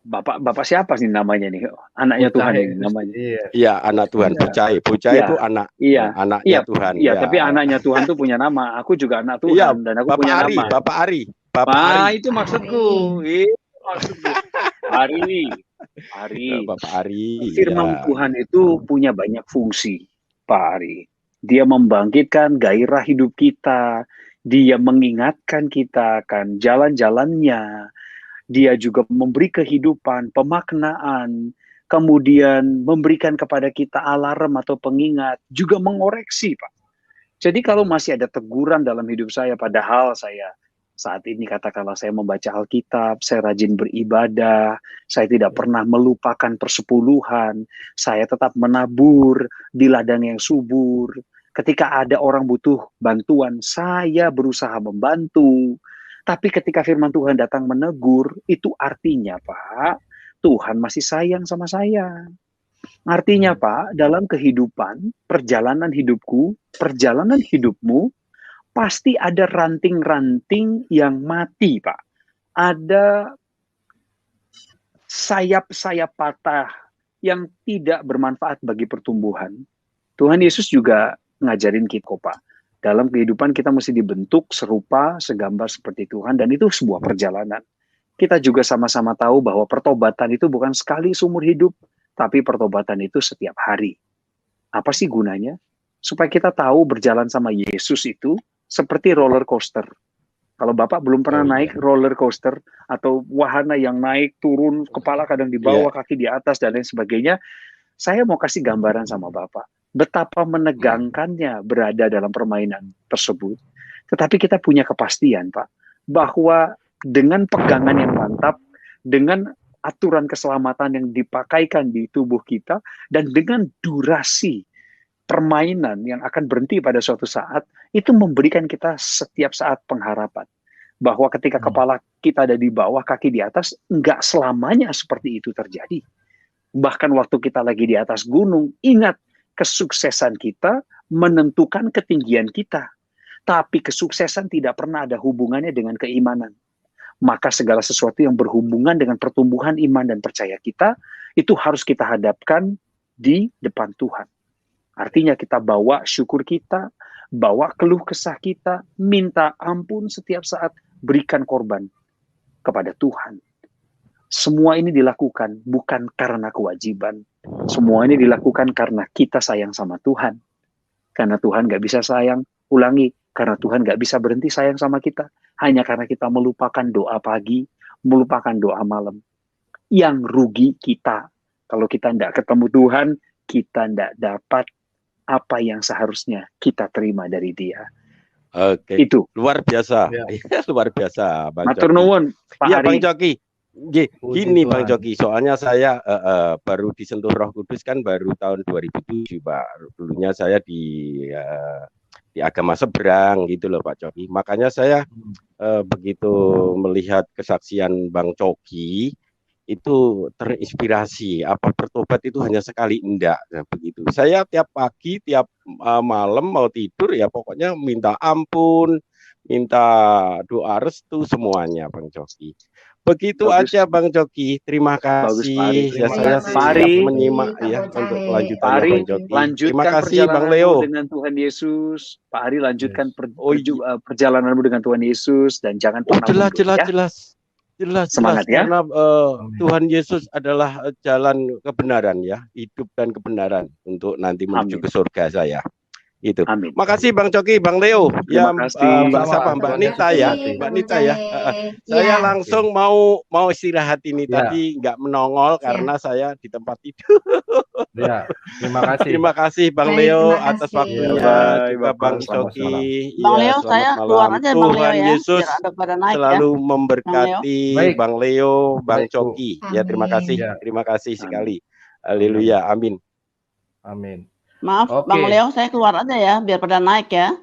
Bapak siapa sih namanya nih? Anaknya Tuhan ini namanya. Iya, anak Tuhan. Bocah itu anak. Iya, anaknya Tuhan. Iya, tapi anaknya Tuhan tuh punya nama. Aku juga anak Tuhan dan aku punya nama. Bapak Ari. Itu maksudku. Ari. Bapak Ari. Firman Tuhan itu punya banyak fungsi, Pak Ari. Dia membangkitkan gairah hidup kita. Dia mengingatkan kita akan jalan-jalannya. Dia juga memberi kehidupan, pemaknaan, kemudian memberikan kepada kita alarm atau pengingat, juga mengoreksi, Pak. Jadi kalau masih ada teguran dalam hidup saya, padahal saya saat ini katakanlah saya membaca Alkitab, saya rajin beribadah, saya tidak pernah melupakan persepuluhan, saya tetap menabur di ladang yang subur. Ketika ada orang butuh bantuan, saya berusaha membantu. Tapi ketika firman Tuhan datang menegur, itu artinya, Pak, Tuhan masih sayang sama saya. Artinya, Pak, dalam kehidupan, perjalanan hidupku, perjalanan hidupmu, pasti ada ranting-ranting yang mati, Pak. Ada sayap-sayap patah yang tidak bermanfaat bagi pertumbuhan. Tuhan Yesus juga ngajarin kita, Pak. Dalam kehidupan kita mesti dibentuk serupa, segambar seperti Tuhan, dan itu sebuah perjalanan. Kita juga sama-sama tahu bahwa pertobatan itu bukan sekali seumur hidup, tapi pertobatan itu setiap hari. Apa sih gunanya? Supaya kita tahu berjalan sama Yesus itu seperti roller coaster. Kalau Bapak belum pernah naik roller coaster, atau wahana yang naik, turun, kepala kadang di bawah, kaki di atas, dan lain sebagainya, saya mau kasih gambaran sama Bapak. Betapa menegangkannya berada dalam permainan tersebut. Tetapi kita punya kepastian, Pak, bahwa dengan pegangan yang mantap, dengan aturan keselamatan yang dipakaikan di tubuh kita, dan dengan durasi permainan yang akan berhenti pada suatu saat, itu memberikan kita setiap saat pengharapan. Bahwa ketika kepala kita ada di bawah, kaki di atas, enggak selamanya seperti itu terjadi. Bahkan waktu kita lagi di atas gunung, ingat, kesuksesan kita menentukan ketinggian kita. Tapi kesuksesan tidak pernah ada hubungannya dengan keimanan. Maka segala sesuatu yang berhubungan dengan pertumbuhan iman dan percaya kita, itu harus kita hadapkan di depan Tuhan. Artinya kita bawa syukur kita, bawa keluh kesah kita, minta ampun setiap saat, berikan korban kepada Tuhan. Semua ini dilakukan bukan karena kewajiban. Semua ini dilakukan karena kita sayang sama Tuhan. Karena Tuhan gak bisa sayang, ulangi, karena Tuhan gak bisa berhenti sayang sama kita. Hanya karena kita melupakan doa pagi, melupakan doa malam. Yang rugi kita. Kalau kita tidak ketemu Tuhan, kita tidak dapat apa yang seharusnya kita terima dari Dia. Oke. Itu. Luar biasa. Luar biasa, Bang Matur nuwun, Pak Iya, Ari. Bang Coki. Gini Bang Coki, soalnya saya baru disentuh Roh Kudus kan baru tahun 2007, Pak. Dulunya saya di agama seberang gitu loh Pak Coki. Makanya saya begitu melihat kesaksian Bang Coki itu terinspirasi. Apa bertobat itu hanya sekali? Enggak, nah, begitu. Saya tiap pagi, tiap malam mau tidur ya pokoknya minta ampun, minta doa restu semuanya Bang Coki. Begitu aja Bang Coki, terima kasih. Ya, saya siap menyimak ya untuk kelanjutannya Bang Coki. Terima kasih Bang Leo. Dengan Tuhan Yesus, Pak Ari lanjutkan perjalananmu dengan Tuhan Yesus dan jangan pernah jelas semangat ya. Karena Tuhan Yesus adalah jalan kebenaran ya, hidup dan kebenaran untuk nanti menuju ke surga saya. Itu. Amin. Makasih Bang Coki, Bang Leo, ya Mbak Siapa, Mbak Nita ya, Mbak Nita ya. Saya langsung mau istirahat ini tadi nggak menongol karena saya di tempat tidur. Ya, terima kasih. Terima kasih Bang Leo atas waktunya, juga Bang Coki. Bang Leo, saya keluar aja Bang Leo Tuhan ya, Yesus biar ada pada naik selalu ya. memberkati Bang Leo, Bang Coki. Ya terima kasih, terima kasih sekali. Haleluya, amin. Amin. Maaf, Bang Leo, saya keluar aja ya, biar pada naik ya.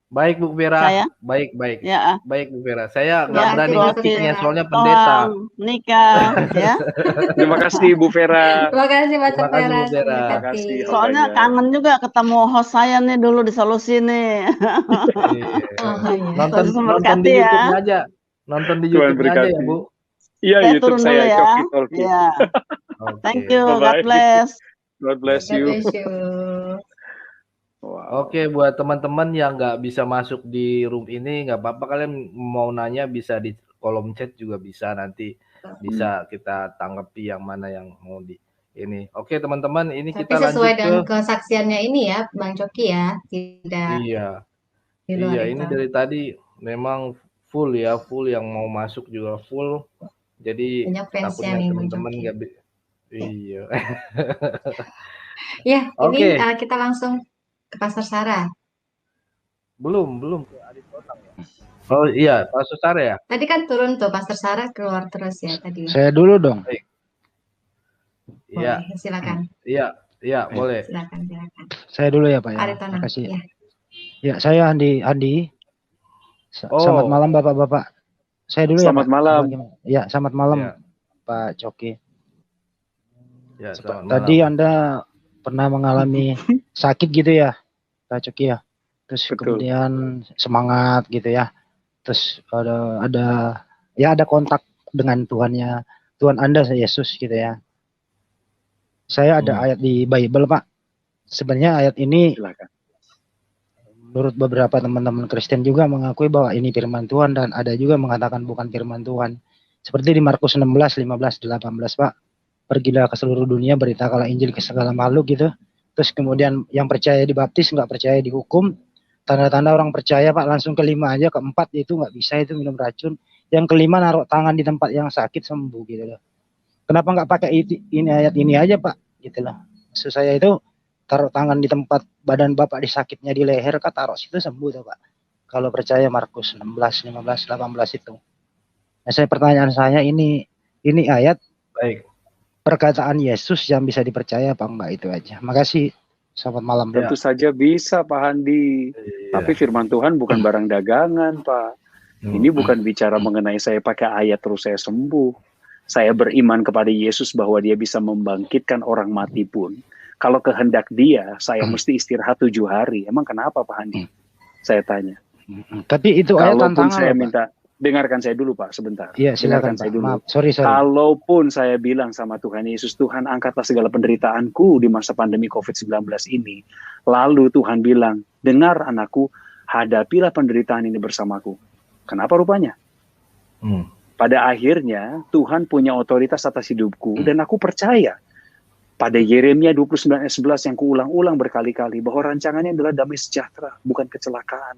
Baik Bu Vera, Saya? baik. Ya. Baik Bu Vera, saya nggak Ya, berani terima ngetiknya kasih. soalnya pendeta. Nikah, ya. Terima kasih Bu Vera. Terima kasih Pak Terima kasih Bu Vera. Terima kasih. Soalnya kangen juga ketemu host saya nih dulu di Solusi nih. Nonton di YouTube-nya aja. Nonton di YouTube-nya aja ya Bu. Iya, Saya YouTube turun saya dulu ya. Coki Talkie. Iya. Thank you, Bye-bye. God bless. God bless you. Oke, buat teman-teman yang nggak bisa masuk di room ini, nggak apa-apa, kalian mau nanya bisa di kolom chat juga bisa, nanti bisa kita tanggapi yang mana yang mau di ini. Oke teman-teman, ini Tapi kita lanjut sesuai dengan ke kesaksiannya ini ya, Bang Coki ya, tidak di luar ini itu. dari tadi memang full ya, full yang mau masuk juga full. Jadi Banyak fansnya takutnya nih, Bang teman-teman Coki. nggak iya. Ya, Oke. ini kita langsung ke Pastor Sarah. Belum ke Adit Otang ya. Oh iya, Pastor Sarah ya. Tadi kan turun tuh Pastor Sarah keluar terus ya tadi. Saya dulu dong. Iya. Boleh, silakan. Iya, boleh. Silakan. Saya dulu ya Pak ya. Aritonang, Terima kasih. ya. Ya, saya Andi. Selamat malam Bapak-bapak. Saya dulu Selamat ya Pak. malam. Ya, selamat malam Pak Coki. Ya, tadi Anda pernah mengalami sakit gitu ya, Pak Coki ya. Terus kemudian semangat gitu ya. Terus ada kontak dengan Tuhannya, Tuhan Anda Yesus gitu ya. Saya ada ayat di Bible Pak. Sebenarnya ayat ini menurut beberapa teman-teman Kristen juga mengakui bahwa ini firman Tuhan, dan ada juga mengatakan bukan firman Tuhan. Seperti di Markus 16, 15, 18 Pak. Pergilah ke seluruh dunia, beritakanlah Injil ke segala makhluk gitu. Terus kemudian yang percaya dibaptis, nggak percaya dihukum. Tanda-tanda orang percaya Pak, langsung kelima aja, keempat itu nggak bisa, itu minum racun. Yang kelima naruh tangan di tempat yang sakit sembuh gitu loh. Kenapa nggak pakai ini ayat ini aja Pak? Gitu loh. Maksud saya itu taruh tangan di tempat badan Bapak disakitnya di leher, Kak, taruh situ sembuh tuh Pak. Kalau percaya Markus 16, 15, 18 itu. Nah, pertanyaan saya ini ayat perkataan Yesus yang bisa dipercaya apa enggak, itu aja. Makasih. Selamat malam. Tentu saja bisa Pak Handi. Tapi firman Tuhan bukan barang dagangan Pak. Ini bukan bicara mengenai saya pakai ayat terus saya sembuh. Saya beriman kepada Yesus bahwa dia bisa membangkitkan orang mati pun. Kalau kehendak dia, saya mesti istirahat 7 hari. Emang kenapa Pak Handi? Saya tanya. Tapi itu ayat kalaupun tantangan saya Pak. minta, dengarkan saya dulu Pak sebentar. Iya, silakan saya Pak. dulu. Maaf, sorry. Kalaupun saya bilang sama Tuhan Yesus, Tuhan angkatlah segala penderitaanku di masa pandemi COVID-19 ini. Lalu Tuhan bilang, dengar anakku, hadapilah penderitaan ini bersamaku. Kenapa rupanya? Pada akhirnya Tuhan punya otoritas atas hidupku, dan aku percaya pada Yeremia 29 ayat 11 yang kuulang-ulang berkali-kali bahwa rancangannya adalah damai sejahtera, bukan kecelakaan.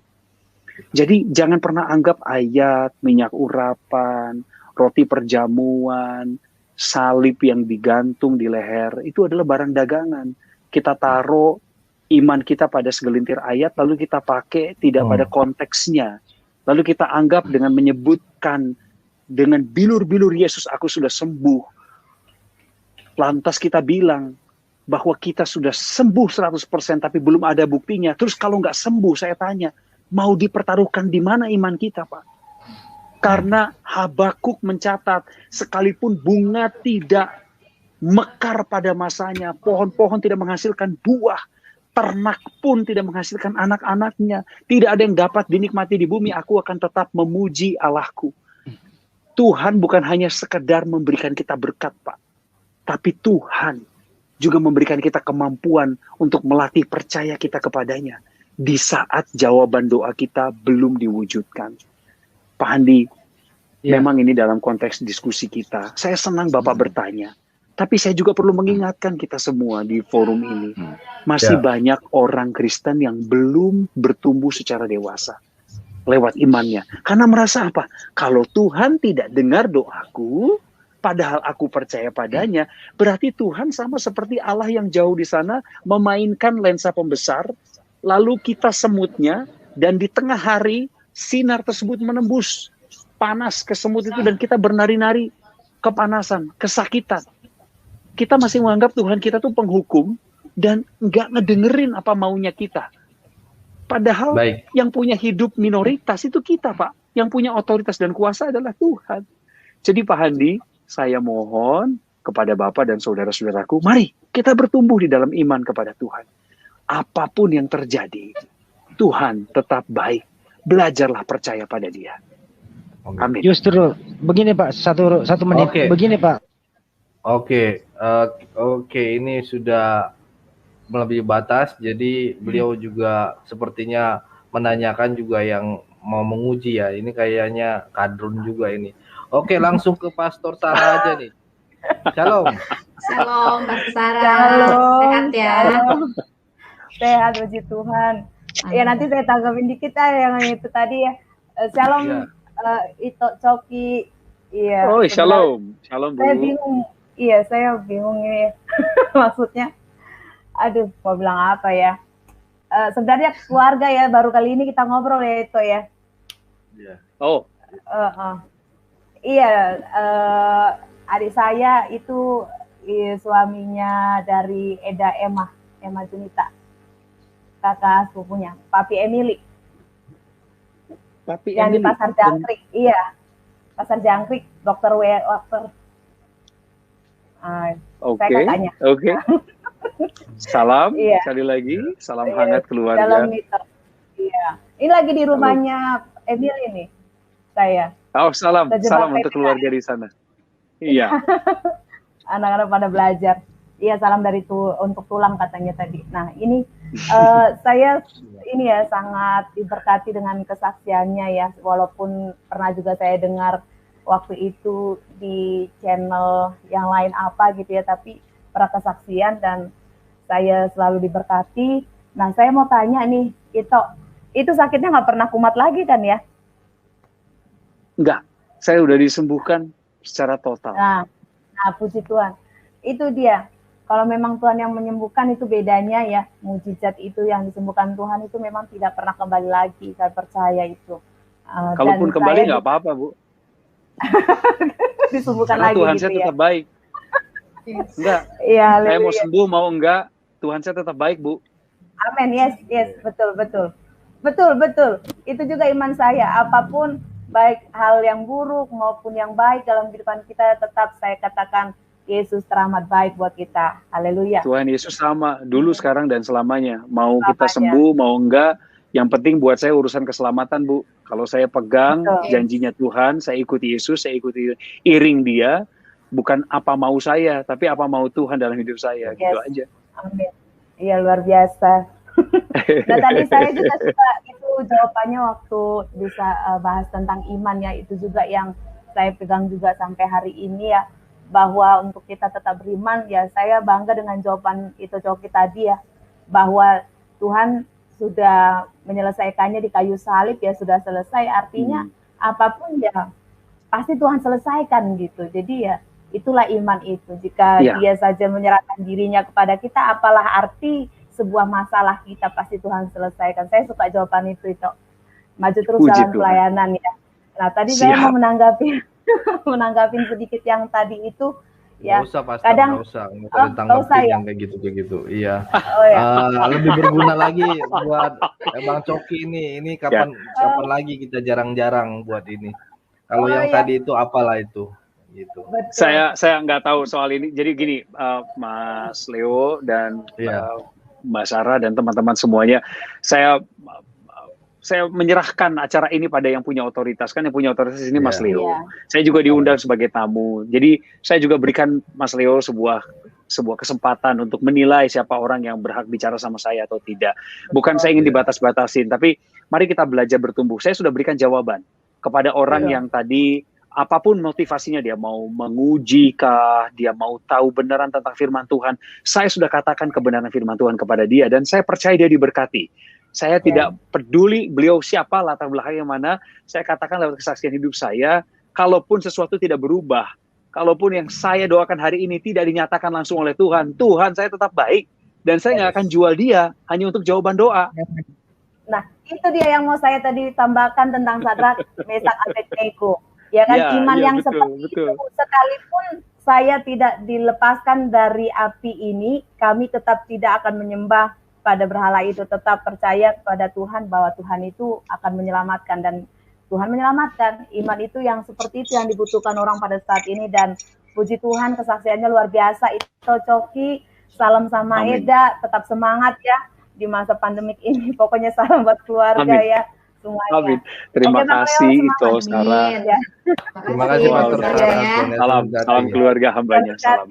Jadi jangan pernah anggap ayat, minyak urapan, roti perjamuan, salib yang digantung di leher itu adalah barang dagangan. Kita taruh iman kita pada segelintir ayat, lalu kita pakai tidak pada konteksnya. Lalu kita anggap dengan menyebutkan dengan bilur-bilur Yesus aku sudah sembuh. Lantas kita bilang bahwa kita sudah sembuh 100% tapi belum ada buktinya. Terus kalau nggak sembuh, saya tanya, mau dipertaruhkan di mana iman kita Pak? Karena Habakuk mencatat, sekalipun bunga tidak mekar pada masanya, pohon-pohon tidak menghasilkan buah, ternak pun tidak menghasilkan anak-anaknya, tidak ada yang dapat dinikmati di bumi, aku akan tetap memuji Allahku. Tuhan bukan hanya sekedar memberikan kita berkat Pak, tapi Tuhan juga memberikan kita kemampuan untuk melatih percaya kita kepadanya di saat jawaban doa kita belum diwujudkan. Pak Handi, memang ini dalam konteks diskusi kita. Saya senang Bapak bertanya, Tapi saya juga perlu mengingatkan kita semua di forum ini, masih banyak orang Kristen yang belum bertumbuh secara dewasa lewat imannya. Karena merasa apa? Kalau Tuhan tidak dengar doaku, padahal aku percaya padanya, berarti Tuhan sama seperti Allah yang jauh di sana memainkan lensa pembesar, lalu kita semutnya, dan di tengah hari sinar tersebut menembus panas ke semut itu dan kita bernari-nari kepanasan, kesakitan. Kita masih menganggap Tuhan kita tuh penghukum dan nggak ngedengerin apa maunya kita. Padahal yang punya hidup minoritas itu kita, Pak. Yang punya otoritas dan kuasa adalah Tuhan. Jadi Pak Handi, saya mohon kepada Bapak dan saudara-saudaraku, mari kita bertumbuh di dalam iman kepada Tuhan. Apapun yang terjadi, Tuhan tetap baik. Belajarlah percaya pada Dia. Amin. Justru begini Pak, satu menit. Begini Pak. Oke, ini sudah melebihi batas, jadi beliau juga sepertinya menanyakan juga yang mau menguji ya. Ini kayaknya kadrun juga ini. Oke, langsung ke Pastor Sarah aja nih. Shalom. Shalom, Pastor Sarah. Sehat ya. Sehat, puji Tuhan. Ya nanti saya tanggapin dikit yang itu tadi ya. Shalom, Ito Coki. Iya. Oh, shalom. Shalom, Bu. Saya bingung. Iya, saya bingung ini. Maksudnya. Aduh, mau bilang apa ya? Sebenarnya keluarga ya, baru kali ini kita ngobrol ya itu ya. Iya. Oh. Iya, adik saya itu suaminya dari Eda Emma Junita, kakak sepupunya, Papi Emily. Papi yang Emily. Di Pasar Jangkrik, iya. Pasar Jangkrik, dokter. Saya kakaknya. Oke. Salam sekali lagi, salam hangat keluarga. Salam iya. Ini lagi di rumahnya Emil ini, saya. Oh, salam untuk keluarga di sana. Iya. Anak-anak pada belajar. Iya, salam untuk tulang katanya tadi. Nah, ini saya ini ya sangat diberkati dengan kesaksiannya ya, walaupun pernah juga saya dengar waktu itu di channel yang lain apa gitu ya, tapi kesaksian dan saya selalu diberkati. Nah, saya mau tanya nih, itu sakitnya nggak pernah kumat lagi kan ya? Enggak, saya udah disembuhkan secara total. Nah, puji Tuhan. Itu dia. Kalau memang Tuhan yang menyembuhkan itu bedanya ya, mujizat itu yang disembuhkan Tuhan itu memang tidak pernah kembali lagi, saya percaya itu. Kalaupun kembali nggak apa-apa, Bu. Disembuhkan karena lagi Tuhan gitu saya tetap ya. baik. Enggak, Iya, saya mau sembuh mau enggak, Tuhan saya tetap baik, Bu. Amin, yes, betul. Itu juga iman saya, apapun baik hal yang buruk maupun yang baik dalam kehidupan kita, tetap saya katakan Yesus teramat baik buat kita. Haleluya. Tuhan Yesus sama, dulu, sekarang, dan selamanya. Mau kita sembuh, mau enggak, yang penting buat saya urusan keselamatan, Bu. Kalau saya pegang janjinya Tuhan, saya ikuti Yesus, saya ikuti iring Dia, bukan apa mau saya, tapi apa mau Tuhan dalam hidup saya, gitu aja. Amin. Iya, luar biasa. Nah, tadi saya juga suka itu jawabannya waktu bisa bahas tentang iman ya, itu juga yang saya pegang juga sampai hari ini ya, bahwa untuk kita tetap beriman ya, saya bangga dengan jawaban itu Coki tadi ya, bahwa Tuhan sudah menyelesaikannya di kayu salib ya, sudah selesai, artinya apapun ya pasti Tuhan selesaikan gitu. Jadi ya itulah iman itu. Jika Dia saja menyerahkan dirinya kepada kita, apalah arti sebuah masalah kita, pasti Tuhan selesaikan. Saya suka jawaban itu. Maju terus dalam pelayanan ya. Nah, tadi saya mau menanggapi sedikit yang tadi itu ya. Nggak usah, Pastor, nggak usah tanggapin yang kayak gitu. Iya. Lebih berguna lagi buat Bang Coki ini. Ini kapan lagi kita jarang-jarang buat ini. Kalau yang tadi itu apalah itu. Gitu. Saya nggak tahu soal ini. Jadi gini, Mas Leo dan Mbak Sarah dan teman-teman semuanya, saya menyerahkan acara ini pada yang punya otoritas. Kan yang punya otoritas ini Mas Leo. Saya juga diundang sebagai tamu. Jadi saya juga berikan Mas Leo sebuah kesempatan untuk menilai siapa orang yang berhak bicara sama saya atau tidak. Bukan saya ingin dibatas-batasin, tapi mari kita belajar bertumbuh. Saya sudah berikan jawaban kepada orang yang tadi apapun motivasinya, dia mau menguji kah, dia mau tahu benaran tentang firman Tuhan, saya sudah katakan kebenaran firman Tuhan kepada dia, dan saya percaya dia diberkati. Saya tidak peduli beliau siapa, latar belakangnya mana, saya katakan lewat kesaksian hidup saya, kalaupun sesuatu tidak berubah, kalaupun yang saya doakan hari ini tidak dinyatakan langsung oleh Tuhan, Tuhan saya tetap baik, dan saya nggak akan jual dia hanya untuk jawaban doa. Nah, itu dia yang mau saya tadi tambahkan tentang Sadrak, Mesak, Abednego. Ya kan, iman yang betul, seperti betul. Itu, sekalipun saya tidak dilepaskan dari api ini, kami tetap tidak akan menyembah pada berhala itu, tetap percaya kepada Tuhan bahwa Tuhan itu akan menyelamatkan, dan Tuhan menyelamatkan. Iman itu yang seperti itu yang dibutuhkan orang pada saat ini, dan puji Tuhan kesaksiannya luar biasa. Itu Coki, salam sama Amin. Eda, tetap semangat ya di masa pandemik ini. Pokoknya salam buat keluarga Amin. Ya. Semuanya. Amin. Terima kasih itu Sarah. Ya. Terima kasih Pastor Sarah. Ya. Salam keluarga hambanya. Salam.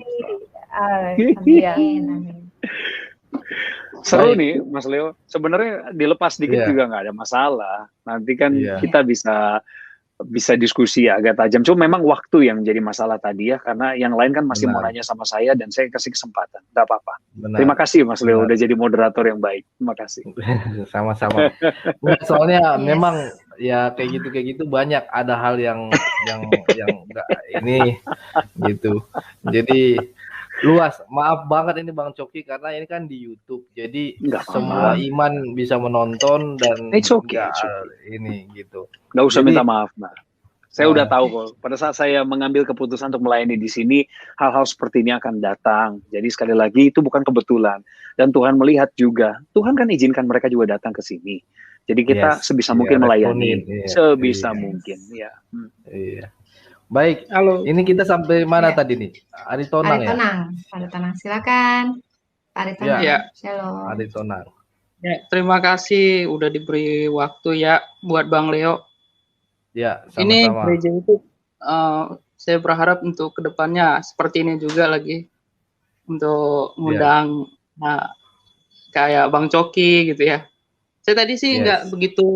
Amin. Seru nih Mas Leo. Sebenarnya dilepas dikit juga nggak ada masalah. Nanti kan kita bisa diskusi agak tajam. Cuma memang waktu yang jadi masalah tadi ya, karena yang lain kan masih mau nanya sama saya dan saya kasih kesempatan. Nggak apa-apa. Terima kasih Mas Leo udah jadi moderator yang baik. Terima kasih. Sama-sama. Soalnya memang ya kayak gitu banyak ada hal yang enggak ini gitu. Jadi luas. Maaf banget ini Bang Coki karena ini kan di YouTube. Jadi semua iman bisa menonton dan ini gitu. Nggak usah minta maaf, nah. Saya udah tahu kok. Pada saat saya mengambil keputusan untuk melayani di sini, hal-hal seperti ini akan datang. Jadi sekali lagi itu bukan kebetulan. Dan Tuhan melihat juga. Tuhan kan izinkan mereka juga datang ke sini. Jadi kita sebisa mungkin melayani, sebisa mungkin. Ya. Iya. Baik, halo. Ini kita sampai mana tadi nih? Aritonang ya? Aritonang, silakan. Aritonang. Ya. Shalom. Aritonang. Ya, terima kasih udah diberi waktu ya buat Bang Leo. Ya, sama-sama. Ini gereja itu saya berharap untuk kedepannya seperti ini juga lagi untuk ngundang kayak Bang Coki gitu ya. Saya tadi sih nggak begitu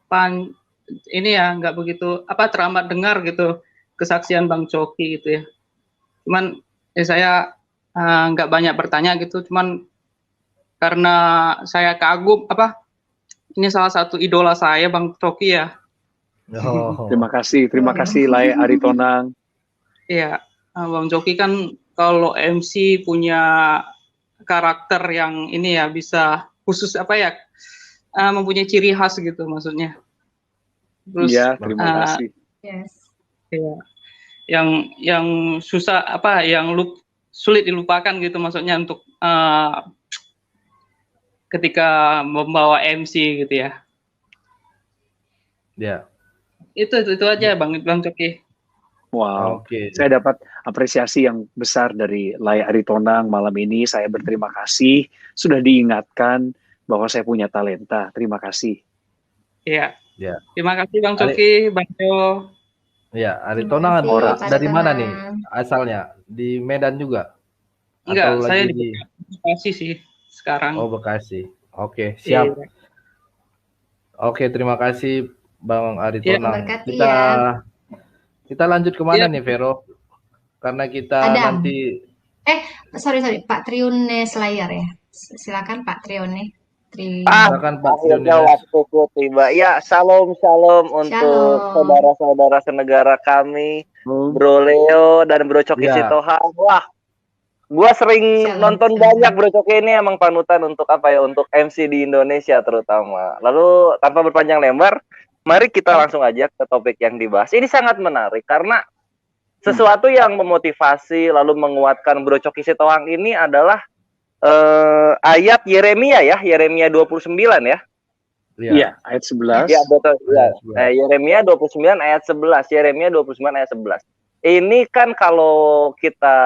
nggak begitu teramat dengar gitu kesaksian Bang Coki gitu ya. Cuman saya nggak banyak bertanya gitu. Cuman karena saya kagum ini salah satu idola saya Bang Coki ya. Terima kasih Lai Aritonang. Iya, Bang Coki kan kalau MC punya karakter yang ini ya bisa khusus mempunyai ciri khas gitu maksudnya. Terus terima kasih. Iya. Yang susah yang sulit dilupakan gitu maksudnya untuk ketika membawa MC gitu ya. Ya. Itu aja Bang Coki. Wow, saya dapat apresiasi yang besar dari Lai Aritonang malam ini. Saya berterima kasih sudah diingatkan bahwa saya punya talenta. Terima kasih. Iya. Ya. Terima kasih Bang Coki, Bang Leo. Ya, Aritonang dari mana nih asalnya? Di Medan juga? Enggak, saya di Bekasi sih sekarang. Oh, Bekasi. Oke, siap. Iya. Oke, terima kasih Bang Aritonang. Kita lanjut kemana nih, Vero? Karena kita nanti sorry, Pak Triune Slayer ya. Silakan Pak Triune. Silakan Pak Triune. Waktuku tiba. Ya, shalom untuk saudara-saudara senegara kami, Bro Leo dan Bro Coki Sitohang. Wah, gua sering nonton banyak Bro Coki ini, emang panutan untuk untuk MC di Indonesia terutama. Lalu tanpa berpanjang lebar, mari kita langsung aja ke topik yang dibahas. Ini sangat menarik karena sesuatu yang memotivasi lalu menguatkan Bro Coki Sitohang ini adalah ayat Yeremia 29 ya. Iya, ayat 11. Iya, betul. Ya. Yeremia 29 ayat 11. Yeremia 29 ayat 11. Ini kan kalau kita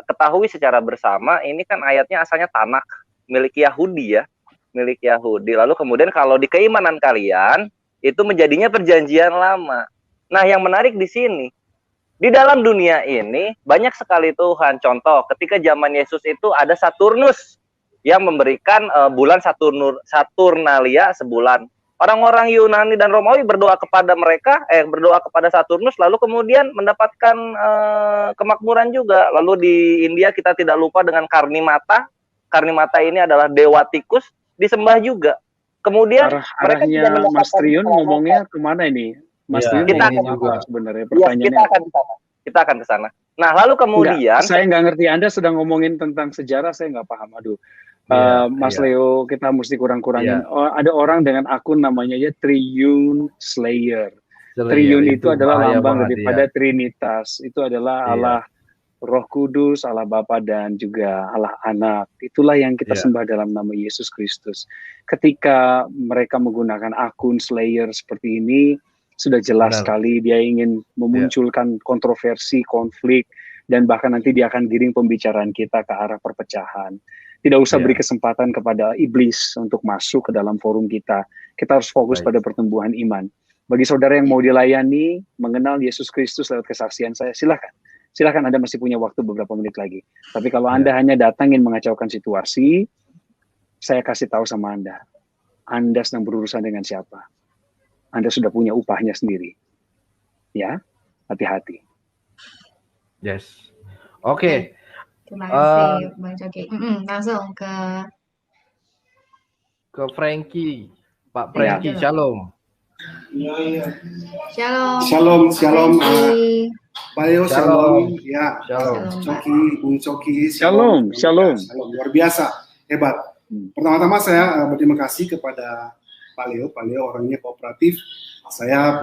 ketahui secara bersama, ini kan ayatnya asalnya Tanakh, milik Yahudi ya. Milik Yahudi. Lalu kemudian kalau di keimanan kalian itu menjadinya perjanjian lama. Nah, yang menarik di sini, di dalam dunia ini banyak sekali Tuhan. Contoh, ketika zaman Yesus itu ada Saturnus yang memberikan bulan Saturnalia sebulan. Orang-orang Yunani dan Romawi berdoa kepada mereka, berdoa kepada Saturnus, lalu kemudian mendapatkan kemakmuran juga. Lalu di India kita tidak lupa dengan Karnimata. Karnimata ini adalah dewa tikus, disembah juga. Kemudian mereka juga mendapatkan Mas Triun ngomongnya kemana ini? Mas Triun kita ngomongin apa sebenarnya? Pertanyaannya kita akan ke sana. Nah, lalu kemudian saya nggak ngerti, Anda sedang ngomongin tentang sejarah, saya nggak paham. Aduh, Mas Leo, kita mesti kurang-kurangin. Ada orang dengan akun namanya ya Triun Slayer. Triun itu adalah lambang daripada Trinitas. Itu adalah Allah Roh Kudus, Allah Bapa dan juga Allah Anak. Itulah yang kita sembah dalam nama Yesus Kristus. Ketika mereka menggunakan akun Slayer seperti ini, sudah jelas sekali dia ingin memunculkan kontroversi, konflik, dan bahkan nanti dia akan giring pembicaraan kita ke arah perpecahan. Tidak usah beri kesempatan kepada iblis untuk masuk ke dalam forum kita. Kita harus fokus pada pertumbuhan iman. Bagi saudara yang mau dilayani, mengenal Yesus Kristus lewat kesaksian saya, silakan. Silakan, Anda masih punya waktu beberapa menit lagi. Tapi kalau Anda hanya datang ingin mengacaukan situasi, saya kasih tahu sama Anda sedang berurusan dengan siapa. Anda sudah punya upahnya sendiri. Ya, hati-hati. Yes. Oke. Terima kasih, Bang Coki. Langsung ke Frankie. Pak Frankie, shalom. Shalom. Shalom. Pak Leo, shalom. Ya, Coki, Bung Coki. Shalom. Luar biasa, hebat. Pertama-tama saya berterima kasih kepada Pak Leo orangnya kooperatif. Saya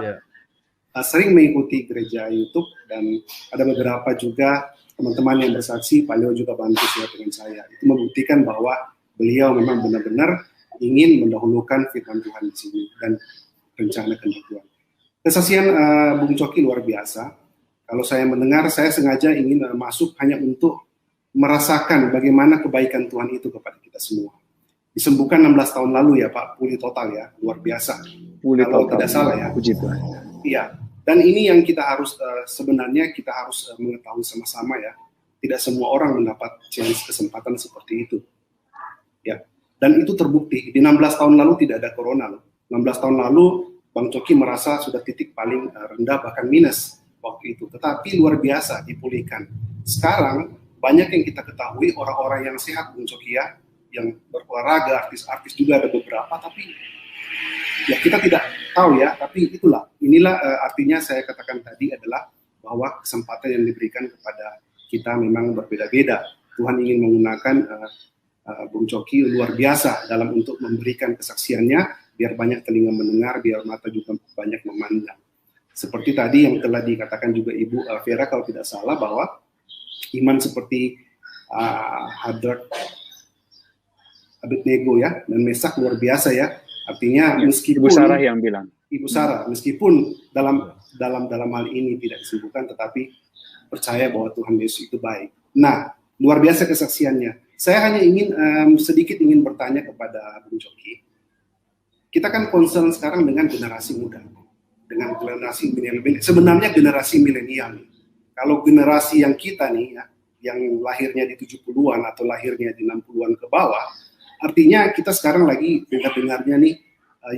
sering mengikuti gereja YouTube dan ada beberapa juga teman-teman yang bersaksi. Pak Leo juga bantu dengan saya. Itu membuktikan bahwa beliau memang benar-benar ingin mendahulukan firman Tuhan di sini dan rencana kehendak Tuhan. Kesaksian Bung Coki luar biasa. Kalau saya mendengar, saya sengaja ingin masuk hanya untuk merasakan bagaimana kebaikan Tuhan itu kepada kita semua. Disembuhkan 16 tahun lalu ya Pak, pulih total ya, luar biasa. Kalau tidak salah ya. Puji Tuhan. Iya, dan ini yang kita harus sebenarnya kita harus mengetahui sama-sama ya. Tidak semua orang mendapat kesempatan seperti itu. Ya, dan itu terbukti. Di 16 tahun lalu tidak ada corona loh. 16 tahun lalu Bang Coki merasa sudah titik paling rendah bahkan minus waktu itu. Tetapi luar biasa dipulihkan. Sekarang banyak yang kita ketahui orang-orang yang sehat Bung Coki ya, yang berolahraga, artis-artis juga ada beberapa, tapi ya kita tidak tahu ya, tapi inilah artinya saya katakan tadi adalah bahwa kesempatan yang diberikan kepada kita memang berbeda-beda. Tuhan ingin menggunakan Bung Coki luar biasa dalam untuk memberikan kesaksiannya, biar banyak telinga mendengar, biar mata juga banyak memandang. Seperti tadi yang telah dikatakan juga Ibu Vera kalau tidak salah, bahwa iman seperti Hadrat Abednego ya dan Mesak luar biasa ya. Artinya meskipun Ibu Sarah yang bilang. Ibu Sarah meskipun dalam hal ini tidak disembuhkan, tetapi percaya bahwa Tuhan Yesus itu baik. Nah, luar biasa kesaksiannya. Saya hanya ingin sedikit bertanya kepada Bung Coki. Kita kan concern sekarang dengan generasi muda, dengan generasi milenial. Sebenarnya generasi milenial. Kalau generasi yang kita nih ya, yang lahirnya di 70-an atau lahirnya di 60-an ke bawah, artinya kita sekarang lagi dengar-dengarnya nih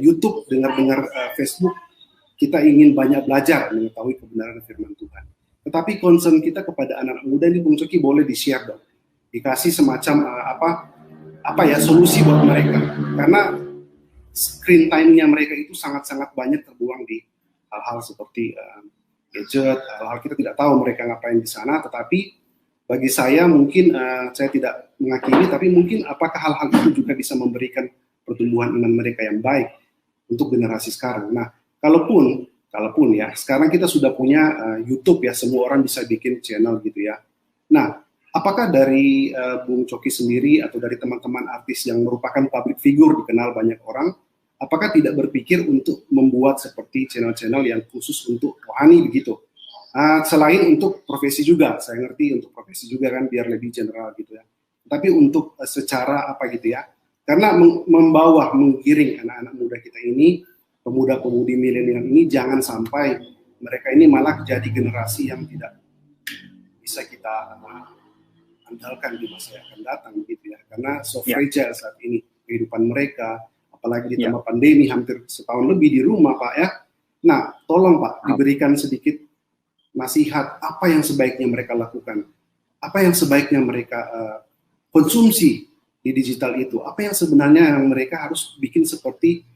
YouTube, dengar-dengar Facebook, kita ingin banyak belajar mengetahui kebenaran firman Tuhan. Tetapi concern kita kepada anak muda ini, Bung Coki boleh di-share dong, dikasih semacam solusi buat mereka, karena screen time-nya mereka itu sangat-sangat banyak terbuang di hal-hal seperti gadget, hal-hal kita tidak tahu mereka ngapain di sana. Tetapi bagi saya mungkin saya tidak menghakimi, tapi mungkin apakah hal-hal itu juga bisa memberikan pertumbuhan iman mereka yang baik untuk generasi sekarang. Nah, kalaupun ya sekarang kita sudah punya YouTube ya, semua orang bisa bikin channel gitu ya. Nah, apakah dari Bung Coki sendiri atau dari teman-teman artis yang merupakan public figure, dikenal banyak orang, apakah tidak berpikir untuk membuat seperti channel-channel yang khusus untuk rohani begitu? Selain untuk profesi juga, saya ngerti untuk profesi juga kan biar lebih general gitu ya. Tapi untuk secara apa gitu ya, karena menggiring anak-anak muda kita ini, pemuda-pemudi milenial ini, jangan sampai mereka ini malah jadi generasi yang tidak bisa kita andalkan di masa yang akan datang gitu ya. Karena so fragile saat ini kehidupan mereka, apalagi ditambah pandemi hampir setahun lebih di rumah Pak ya. Nah, tolong Pak diberikan sedikit nasihat apa yang sebaiknya mereka lakukan, apa yang sebaiknya mereka konsumsi di digital itu, apa yang sebenarnya yang mereka harus bikin seperti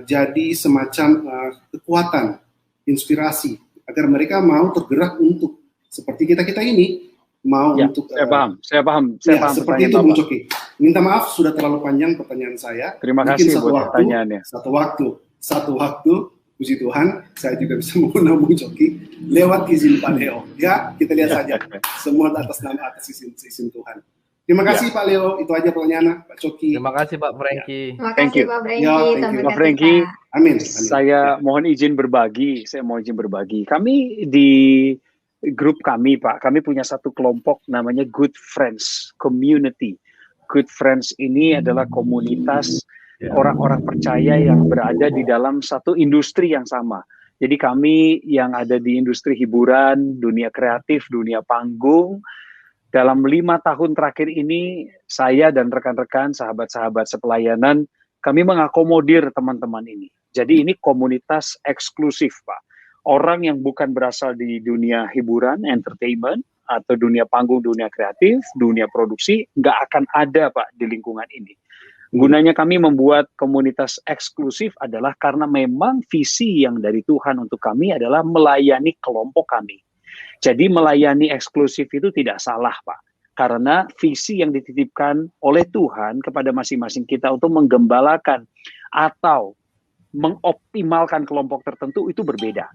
jadi semacam kekuatan, inspirasi agar mereka mau tergerak untuk seperti kita ini mau untuk saya paham seperti itu Bung Coki. Minta maaf sudah terlalu panjang pertanyaan saya. Terima kasih buat pertanyaannya. Satu waktu puji Tuhan saya juga bisa mengundang Bung Coki lewat izin Pak Leo. Ya, kita lihat saja semua atas izin Tuhan. Terima kasih Pak Leo, itu aja pertanyaannya Pak Coki. Terima kasih Pak Frankie. Terima kasih Pak Frankie. Thank you Pak Frankie. Amin. Saya mohon izin berbagi. Kami di grup kami Pak, kami punya satu kelompok namanya Good Friends Community. Good Friends ini adalah komunitas orang-orang percaya yang berada di dalam satu industri yang sama. Jadi kami yang ada di industri hiburan, dunia kreatif, dunia panggung, dalam 5 tahun terakhir ini saya dan rekan-rekan, sahabat-sahabat sepelayanan, kami mengakomodir teman-teman ini. Jadi ini komunitas eksklusif Pak. Orang yang bukan berasal di dunia hiburan, entertainment, atau dunia panggung, dunia kreatif, dunia produksi, nggak akan ada Pak di lingkungan ini. Gunanya kami membuat komunitas eksklusif adalah karena memang visi yang dari Tuhan untuk kami adalah melayani kelompok kami. Jadi melayani eksklusif itu tidak salah Pak. Karena visi yang dititipkan oleh Tuhan kepada masing-masing kita untuk menggembalakan atau mengoptimalkan kelompok tertentu itu berbeda.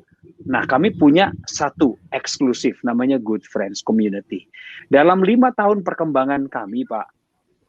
Nah, kami punya satu eksklusif namanya Good Friends Community. Dalam 5 tahun perkembangan kami, Pak,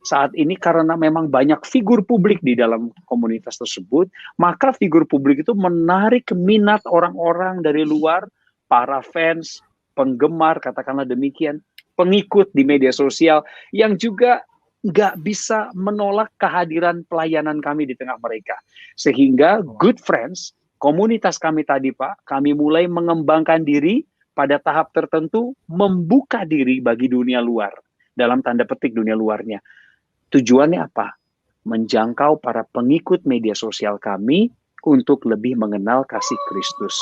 saat ini karena memang banyak figur publik di dalam komunitas tersebut, maka figur publik itu menarik minat orang-orang dari luar, para fans, penggemar, katakanlah demikian, pengikut di media sosial yang juga nggak bisa menolak kehadiran pelayanan kami di tengah mereka. Sehingga Good Friends, komunitas kami tadi Pak, kami mulai mengembangkan diri pada tahap tertentu, membuka diri bagi dunia luar. Dalam tanda petik dunia luarnya. Tujuannya apa? Menjangkau para pengikut media sosial kami untuk lebih mengenal kasih Kristus.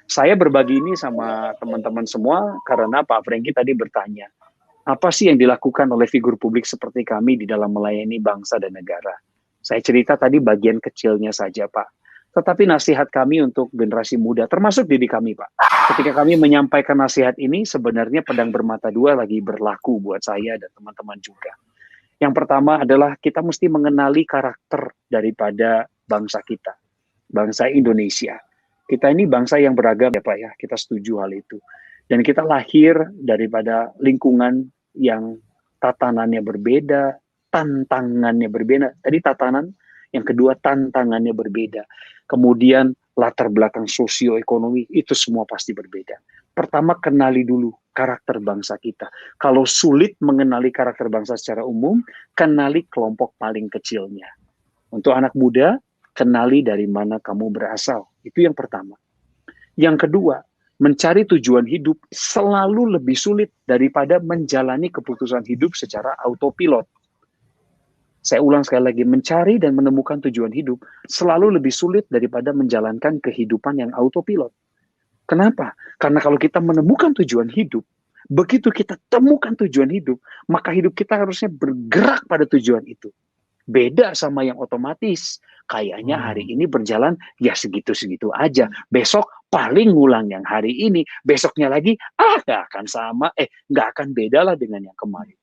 Saya berbagi ini sama teman-teman semua karena Pak Frankie tadi bertanya, apa sih yang dilakukan oleh figur publik seperti kami di dalam melayani bangsa dan negara? Saya cerita tadi bagian kecilnya saja, Pak. Tetapi nasihat kami untuk generasi muda, termasuk diri kami, Pak. Ketika kami menyampaikan nasihat ini, sebenarnya pedang bermata dua lagi berlaku buat saya dan teman-teman juga. Yang pertama adalah kita mesti mengenali karakter daripada bangsa kita, bangsa Indonesia. Kita ini bangsa yang beragam ya Pak ya, kita setuju hal itu. Dan kita lahir daripada lingkungan yang tatanannya berbeda, tantangannya berbeda. Tadi tatanan, yang kedua tantangannya berbeda. Kemudian latar belakang sosioekonomi, itu semua pasti berbeda. Pertama, kenali dulu karakter bangsa kita. Kalau sulit mengenali karakter bangsa secara umum, kenali kelompok paling kecilnya. Untuk anak muda, kenali dari mana kamu berasal. Itu yang pertama. Yang kedua, mencari tujuan hidup selalu lebih sulit daripada menjalani keputusan hidup secara autopilot. Saya ulang sekali lagi, mencari dan menemukan tujuan hidup selalu lebih sulit daripada menjalankan kehidupan yang autopilot. Kenapa? Karena kalau kita menemukan tujuan hidup, begitu kita temukan tujuan hidup, maka hidup kita harusnya bergerak pada tujuan itu. Beda sama yang otomatis. Kayaknya hari ini berjalan ya segitu-segitu aja. Besok paling ngulang yang hari ini. Besoknya lagi, nggak akan sama. Nggak akan beda lah dengan yang kemarin.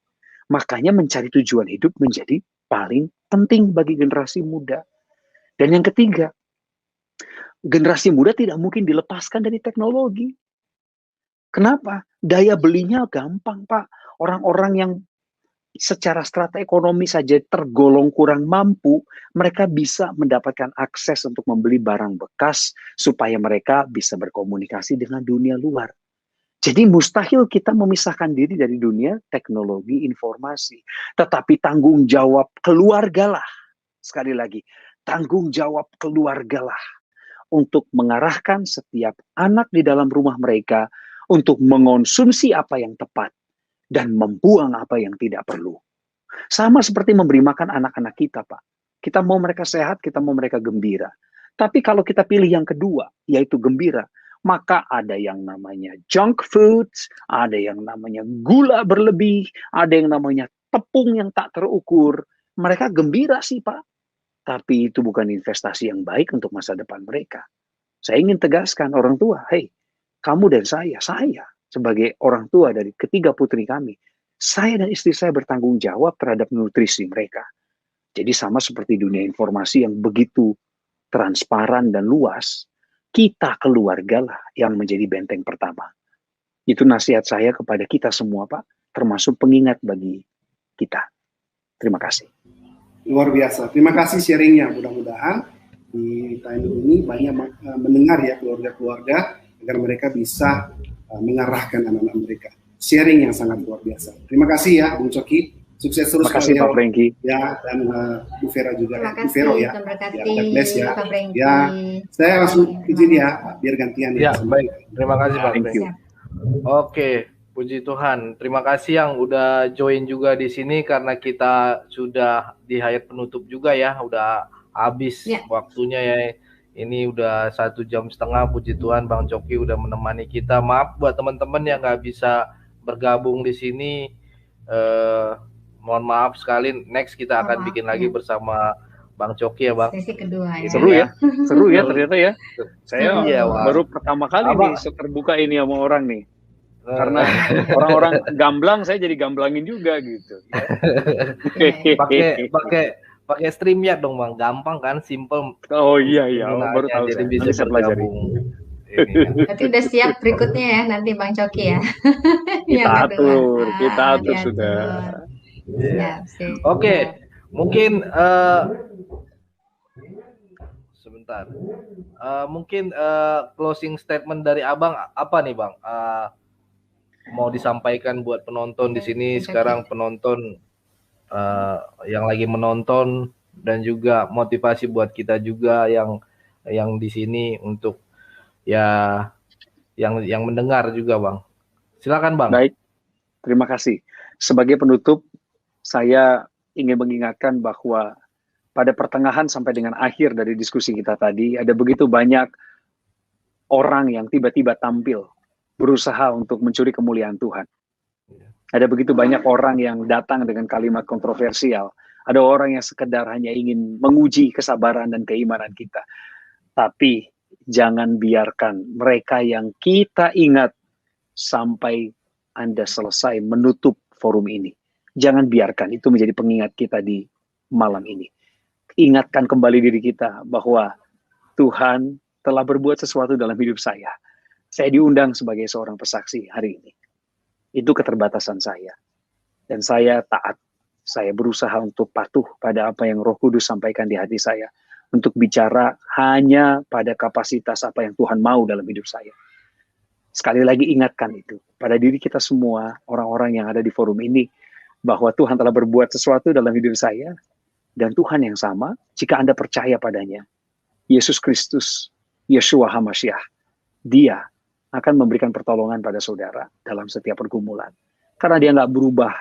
Makanya mencari tujuan hidup menjadi paling penting bagi generasi muda. Dan yang ketiga, generasi muda tidak mungkin dilepaskan dari teknologi. Kenapa? Daya belinya gampang, Pak. Orang-orang yang secara strata ekonomi saja tergolong kurang mampu, mereka bisa mendapatkan akses untuk membeli barang bekas supaya mereka bisa berkomunikasi dengan dunia luar. Jadi mustahil kita memisahkan diri dari dunia teknologi informasi. Tetapi tanggung jawab keluargalah, sekali lagi, tanggung jawab keluargalah untuk mengarahkan setiap anak di dalam rumah mereka untuk mengonsumsi apa yang tepat dan membuang apa yang tidak perlu. Sama seperti memberi makan anak-anak kita, Pak. Kita mau mereka sehat, kita mau mereka gembira. Tapi kalau kita pilih yang kedua, yaitu gembira, maka ada yang namanya junk foods, ada yang namanya gula berlebih, ada yang namanya tepung yang tak terukur. Mereka gembira sih, Pak. Tapi itu bukan investasi yang baik untuk masa depan mereka. Saya ingin tegaskan orang tua, hey, kamu dan saya sebagai orang tua dari ketiga putri kami, saya dan istri saya bertanggung jawab terhadap nutrisi mereka. Jadi sama seperti dunia informasi yang begitu transparan dan luas, kita keluarga lah yang menjadi benteng pertama. Itu nasihat saya kepada kita semua, Pak, termasuk pengingat bagi kita. Terima kasih. Luar biasa. Terima kasih sharingnya. Mudah-mudahan di tahun ini banyak mendengar ya keluarga-keluarga agar mereka bisa mengarahkan anak-anak mereka. Sharing yang sangat luar biasa. Terima kasih ya, Bung Coki. Sukses terus. Terima kasih Pak Franky. Ya, dan Bu Vera juga. Terima kasih, Bu Vero ya. ya, bless ya. Pak Franky. Ya, saya langsung izin ya, biar gantian ya. Baik, terima kasih Pak Franky. Oke, puji Tuhan. Terima kasih yang udah join juga di sini karena kita sudah di hayat penutup juga ya, udah habis waktunya ya. Ini udah 1,5 jam, puji Tuhan Bang Coki udah menemani kita. Maaf buat teman-teman yang nggak bisa bergabung di sini. Mohon maaf sekali. Next kita akan bikin lagi bersama Bang Coki ya Bang. Sesi kedua ya. Seru ya ternyata ya. Saya baru pertama kali Abang, nih terbuka ini sama orang nih. Karena orang-orang gamblang, saya jadi gamblangin juga gitu. Pakai StreamYard dong Bang, gampang kan, simple. Oh iya, baru tahu jadi saya. bisa Saya pelajari. Berarti udah siap berikutnya ya nanti Bang Coki ya. Kita atur sudah. Oke, mungkin sebentar. Mungkin closing statement dari Abang apa nih Bang? Mau disampaikan buat penonton di sini sekarang, penonton yang lagi menonton, dan juga motivasi buat kita juga yang di sini untuk ya yang mendengar juga Bang. Silakan Bang. Baik, terima kasih. Sebagai penutup, saya ingin mengingatkan bahwa pada pertengahan sampai dengan akhir dari diskusi kita tadi, ada begitu banyak orang yang tiba-tiba tampil, berusaha untuk mencuri kemuliaan Tuhan. Ada begitu banyak orang yang datang dengan kalimat kontroversial. Ada orang yang sekedar hanya ingin menguji kesabaran dan keimanan kita. Tapi jangan biarkan mereka yang kita ingat sampai Anda selesai menutup forum ini. Jangan biarkan itu menjadi pengingat kita di malam ini. Ingatkan kembali diri kita bahwa Tuhan telah berbuat sesuatu dalam hidup saya. Saya diundang sebagai seorang pesaksi hari ini. Itu keterbatasan saya. Dan saya taat. Saya berusaha untuk patuh pada apa yang Roh Kudus sampaikan di hati saya. Untuk bicara hanya pada kapasitas apa yang Tuhan mau dalam hidup saya. Sekali lagi ingatkan itu pada diri kita semua, orang-orang yang ada di forum ini, bahwa Tuhan telah berbuat sesuatu dalam hidup saya, dan Tuhan yang sama, jika Anda percaya padanya, Yesus Kristus, Yeshua HaMashiach, Dia akan memberikan pertolongan pada saudara dalam setiap pergumulan. Karena Dia nggak berubah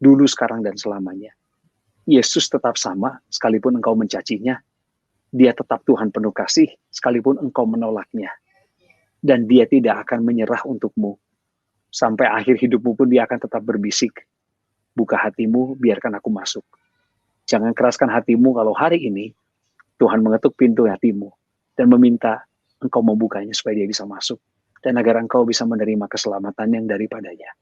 dulu, sekarang, dan selamanya. Yesus tetap sama, sekalipun engkau mencacinya. Dia tetap Tuhan penuh kasih, sekalipun engkau menolaknya. Dan Dia tidak akan menyerah untukmu. Sampai akhir hidupmu pun Dia akan tetap berbisik, buka hatimu, biarkan aku masuk. Jangan keraskan hatimu kalau hari ini Tuhan mengetuk pintu hatimu dan meminta engkau membukanya supaya Dia bisa masuk. Dan agar engkau bisa menerima keselamatan yang daripadanya.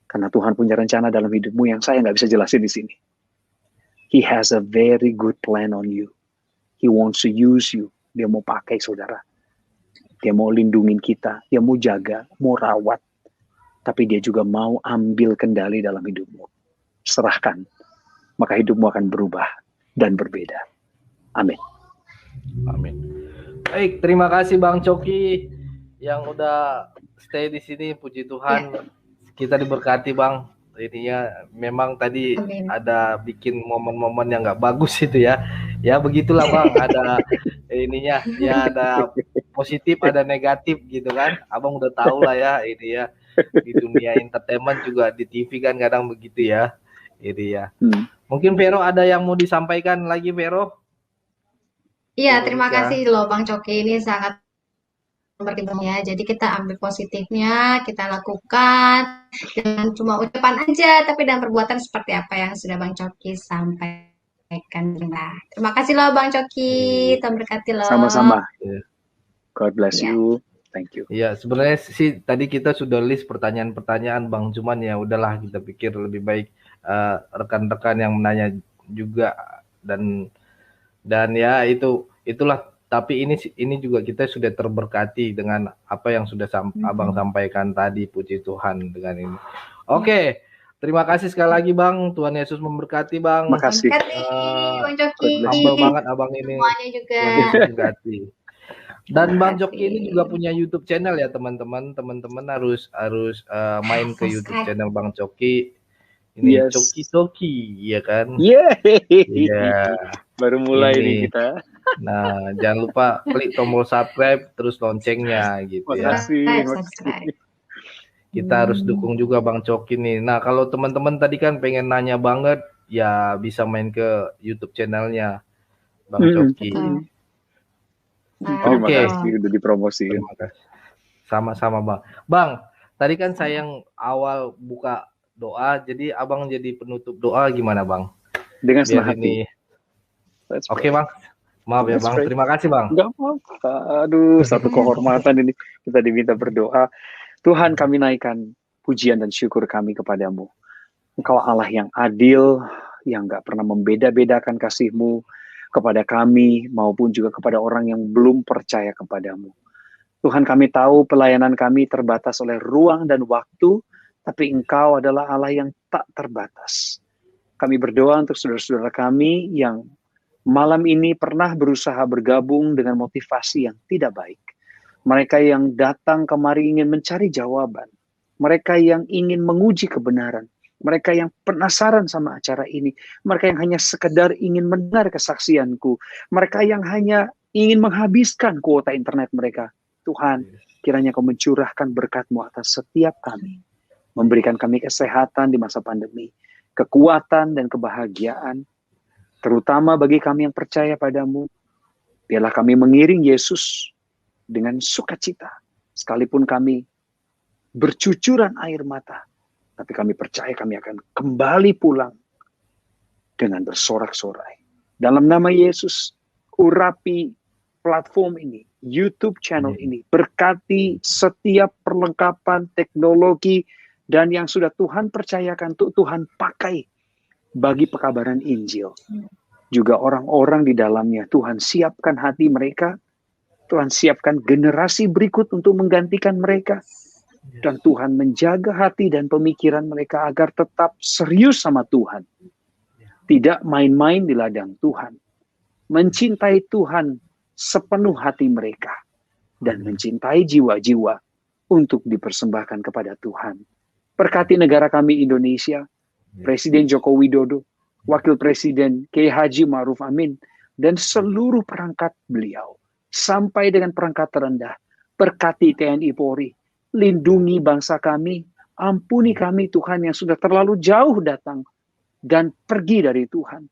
Karena Tuhan punya rencana dalam hidupmu yang saya nggak bisa jelasin di sini. He has a very good plan on you. He wants to use you. Dia mau pakai saudara. Dia mau lindungin kita. Dia mau jaga, mau rawat. Tapi Dia juga mau ambil kendali dalam hidupmu. Serahkan, maka hidupmu akan berubah dan berbeda. Amin. Amin. Baik, terima kasih Bang Coki yang udah stay di sini. Puji Tuhan, kita diberkati Bang. Ininya memang tadi ada bikin momen-momen yang nggak bagus itu ya. Ya begitulah Bang. Ada ininya, ya ada positif, ada negatif gitu kan. Abang udah tahu lah ya ini ya. Di dunia entertainment juga di TV kan kadang begitu ya. Ini ya. Mungkin Vero ada yang mau disampaikan lagi Vero? Iya, terima kasih loh Bang Coki, ini sangat berkembang ya. Jadi kita ambil positifnya, kita lakukan, jangan cuma ucapan aja, tapi dengan perbuatan seperti apa yang sudah Bang Coki sampaikan. Terima kasih loh Bang Coki, Tuhan berkati loh. Sama-sama. God bless you. Thank you. Iya, sebenarnya sih tadi kita sudah list pertanyaan-pertanyaan Bang, cuman ya udahlah kita pikir lebih baik rekan-rekan yang menanya juga dan ya itulah. Tapi ini juga kita sudah terberkati dengan apa yang sudah Abang sampaikan tadi, puji Tuhan dengan ini. Oke, terima kasih sekali lagi Bang. Tuhan Yesus memberkati Bang. Makasih. Bang Coki. Humble banget Abang ini. Semuanya juga. Tuhan Yesus memberkati. Dan Bang Coki ini juga punya YouTube channel ya teman-teman. Teman-teman harus main ke YouTube channel Bang Coki. Ini Coki, ya kan? Iya. Baru mulai nih kita. Nah, jangan lupa klik tombol subscribe terus loncengnya gitu ya. Makasih. Kita harus dukung juga Bang Coki nih. Nah, kalau teman-teman tadi kan pengen nanya banget, ya bisa main ke YouTube channelnya Bang Coki. Terima kasih udah dipromosiin. Sama-sama Bang. Bang, tadi kan saya yang awal buka doa, jadi Abang jadi penutup doa gimana Bang? Dengan senang hati. Oke Bang. Maaf ya Bang, terima kasih Bang. Enggak apa-apa. Aduh, satu kehormatan ini kita diminta berdoa. Tuhan, kami naikkan pujian dan syukur kami kepadamu. Engkau Allah yang adil, yang gak pernah membeda-bedakan kasih-Mu kepada kami, maupun juga kepada orang yang belum percaya kepadamu. Tuhan, kami tahu pelayanan kami terbatas oleh ruang dan waktu, tapi Engkau adalah Allah yang tak terbatas. Kami berdoa untuk saudara-saudara kami yang malam ini pernah berusaha bergabung dengan motivasi yang tidak baik. Mereka yang datang kemari ingin mencari jawaban. Mereka yang ingin menguji kebenaran. Mereka yang penasaran sama acara ini. Mereka yang hanya sekedar ingin mendengar kesaksianku. Mereka yang hanya ingin menghabiskan kuota internet mereka. Tuhan, kiranya Kau mencurahkan berkat-Mu atas setiap kami. Memberikan kami kesehatan di masa pandemi. Kekuatan dan kebahagiaan. Terutama bagi kami yang percaya padamu, biarlah kami mengiring Yesus dengan sukacita. Sekalipun kami bercucuran air mata, tapi kami percaya kami akan kembali pulang dengan bersorak-sorai. Dalam nama Yesus, urapi platform ini, YouTube channel ini, berkati setiap perlengkapan teknologi dan yang sudah Tuhan percayakan untuk Tuhan pakai bagi pekabaran Injil. Juga orang-orang di dalamnya, Tuhan siapkan hati mereka, Tuhan siapkan generasi berikut untuk menggantikan mereka, dan Tuhan menjaga hati dan pemikiran mereka agar tetap serius sama Tuhan. Tidak main-main di ladang Tuhan. Mencintai Tuhan sepenuh hati mereka, dan mencintai jiwa-jiwa untuk dipersembahkan kepada Tuhan. Berkati negara kami Indonesia, Presiden Joko Widodo, Wakil Presiden Kiai Haji Ma'ruf Amin, dan seluruh perangkat beliau, sampai dengan perangkat terendah. Berkati TNI Polri, lindungi bangsa kami, ampuni kami Tuhan yang sudah terlalu jauh datang dan pergi dari Tuhan.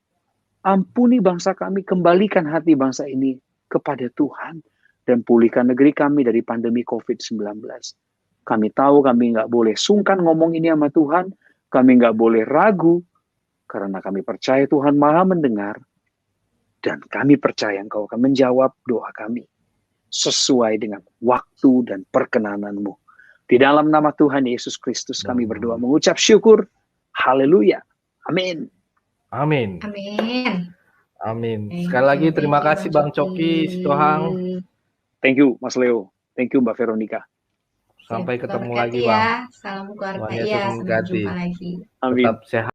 Ampuni bangsa kami, kembalikan hati bangsa ini kepada Tuhan, dan pulihkan negeri kami dari pandemi COVID-19. Kami tahu kami nggak boleh sungkan ngomong ini sama Tuhan, kami nggak boleh ragu, karena kami percaya Tuhan Maha mendengar, dan kami percaya Engkau akan menjawab doa kami sesuai dengan waktu dan perkenanan-Mu. Di dalam nama Tuhan Yesus Kristus kami berdoa mengucap syukur. Haleluya. Amin. Amin. Amin. Amin. Sekali lagi terima kasih Bang Coki Sitohang. Thank you Mas Leo. Thank you Mbak Veronica. Sampai ketemu lagi ya. Bang. Salam keluarga Tuhan Yesus ya. Sampai memberkati. jumpa lagi. Amin. Tetap sehat.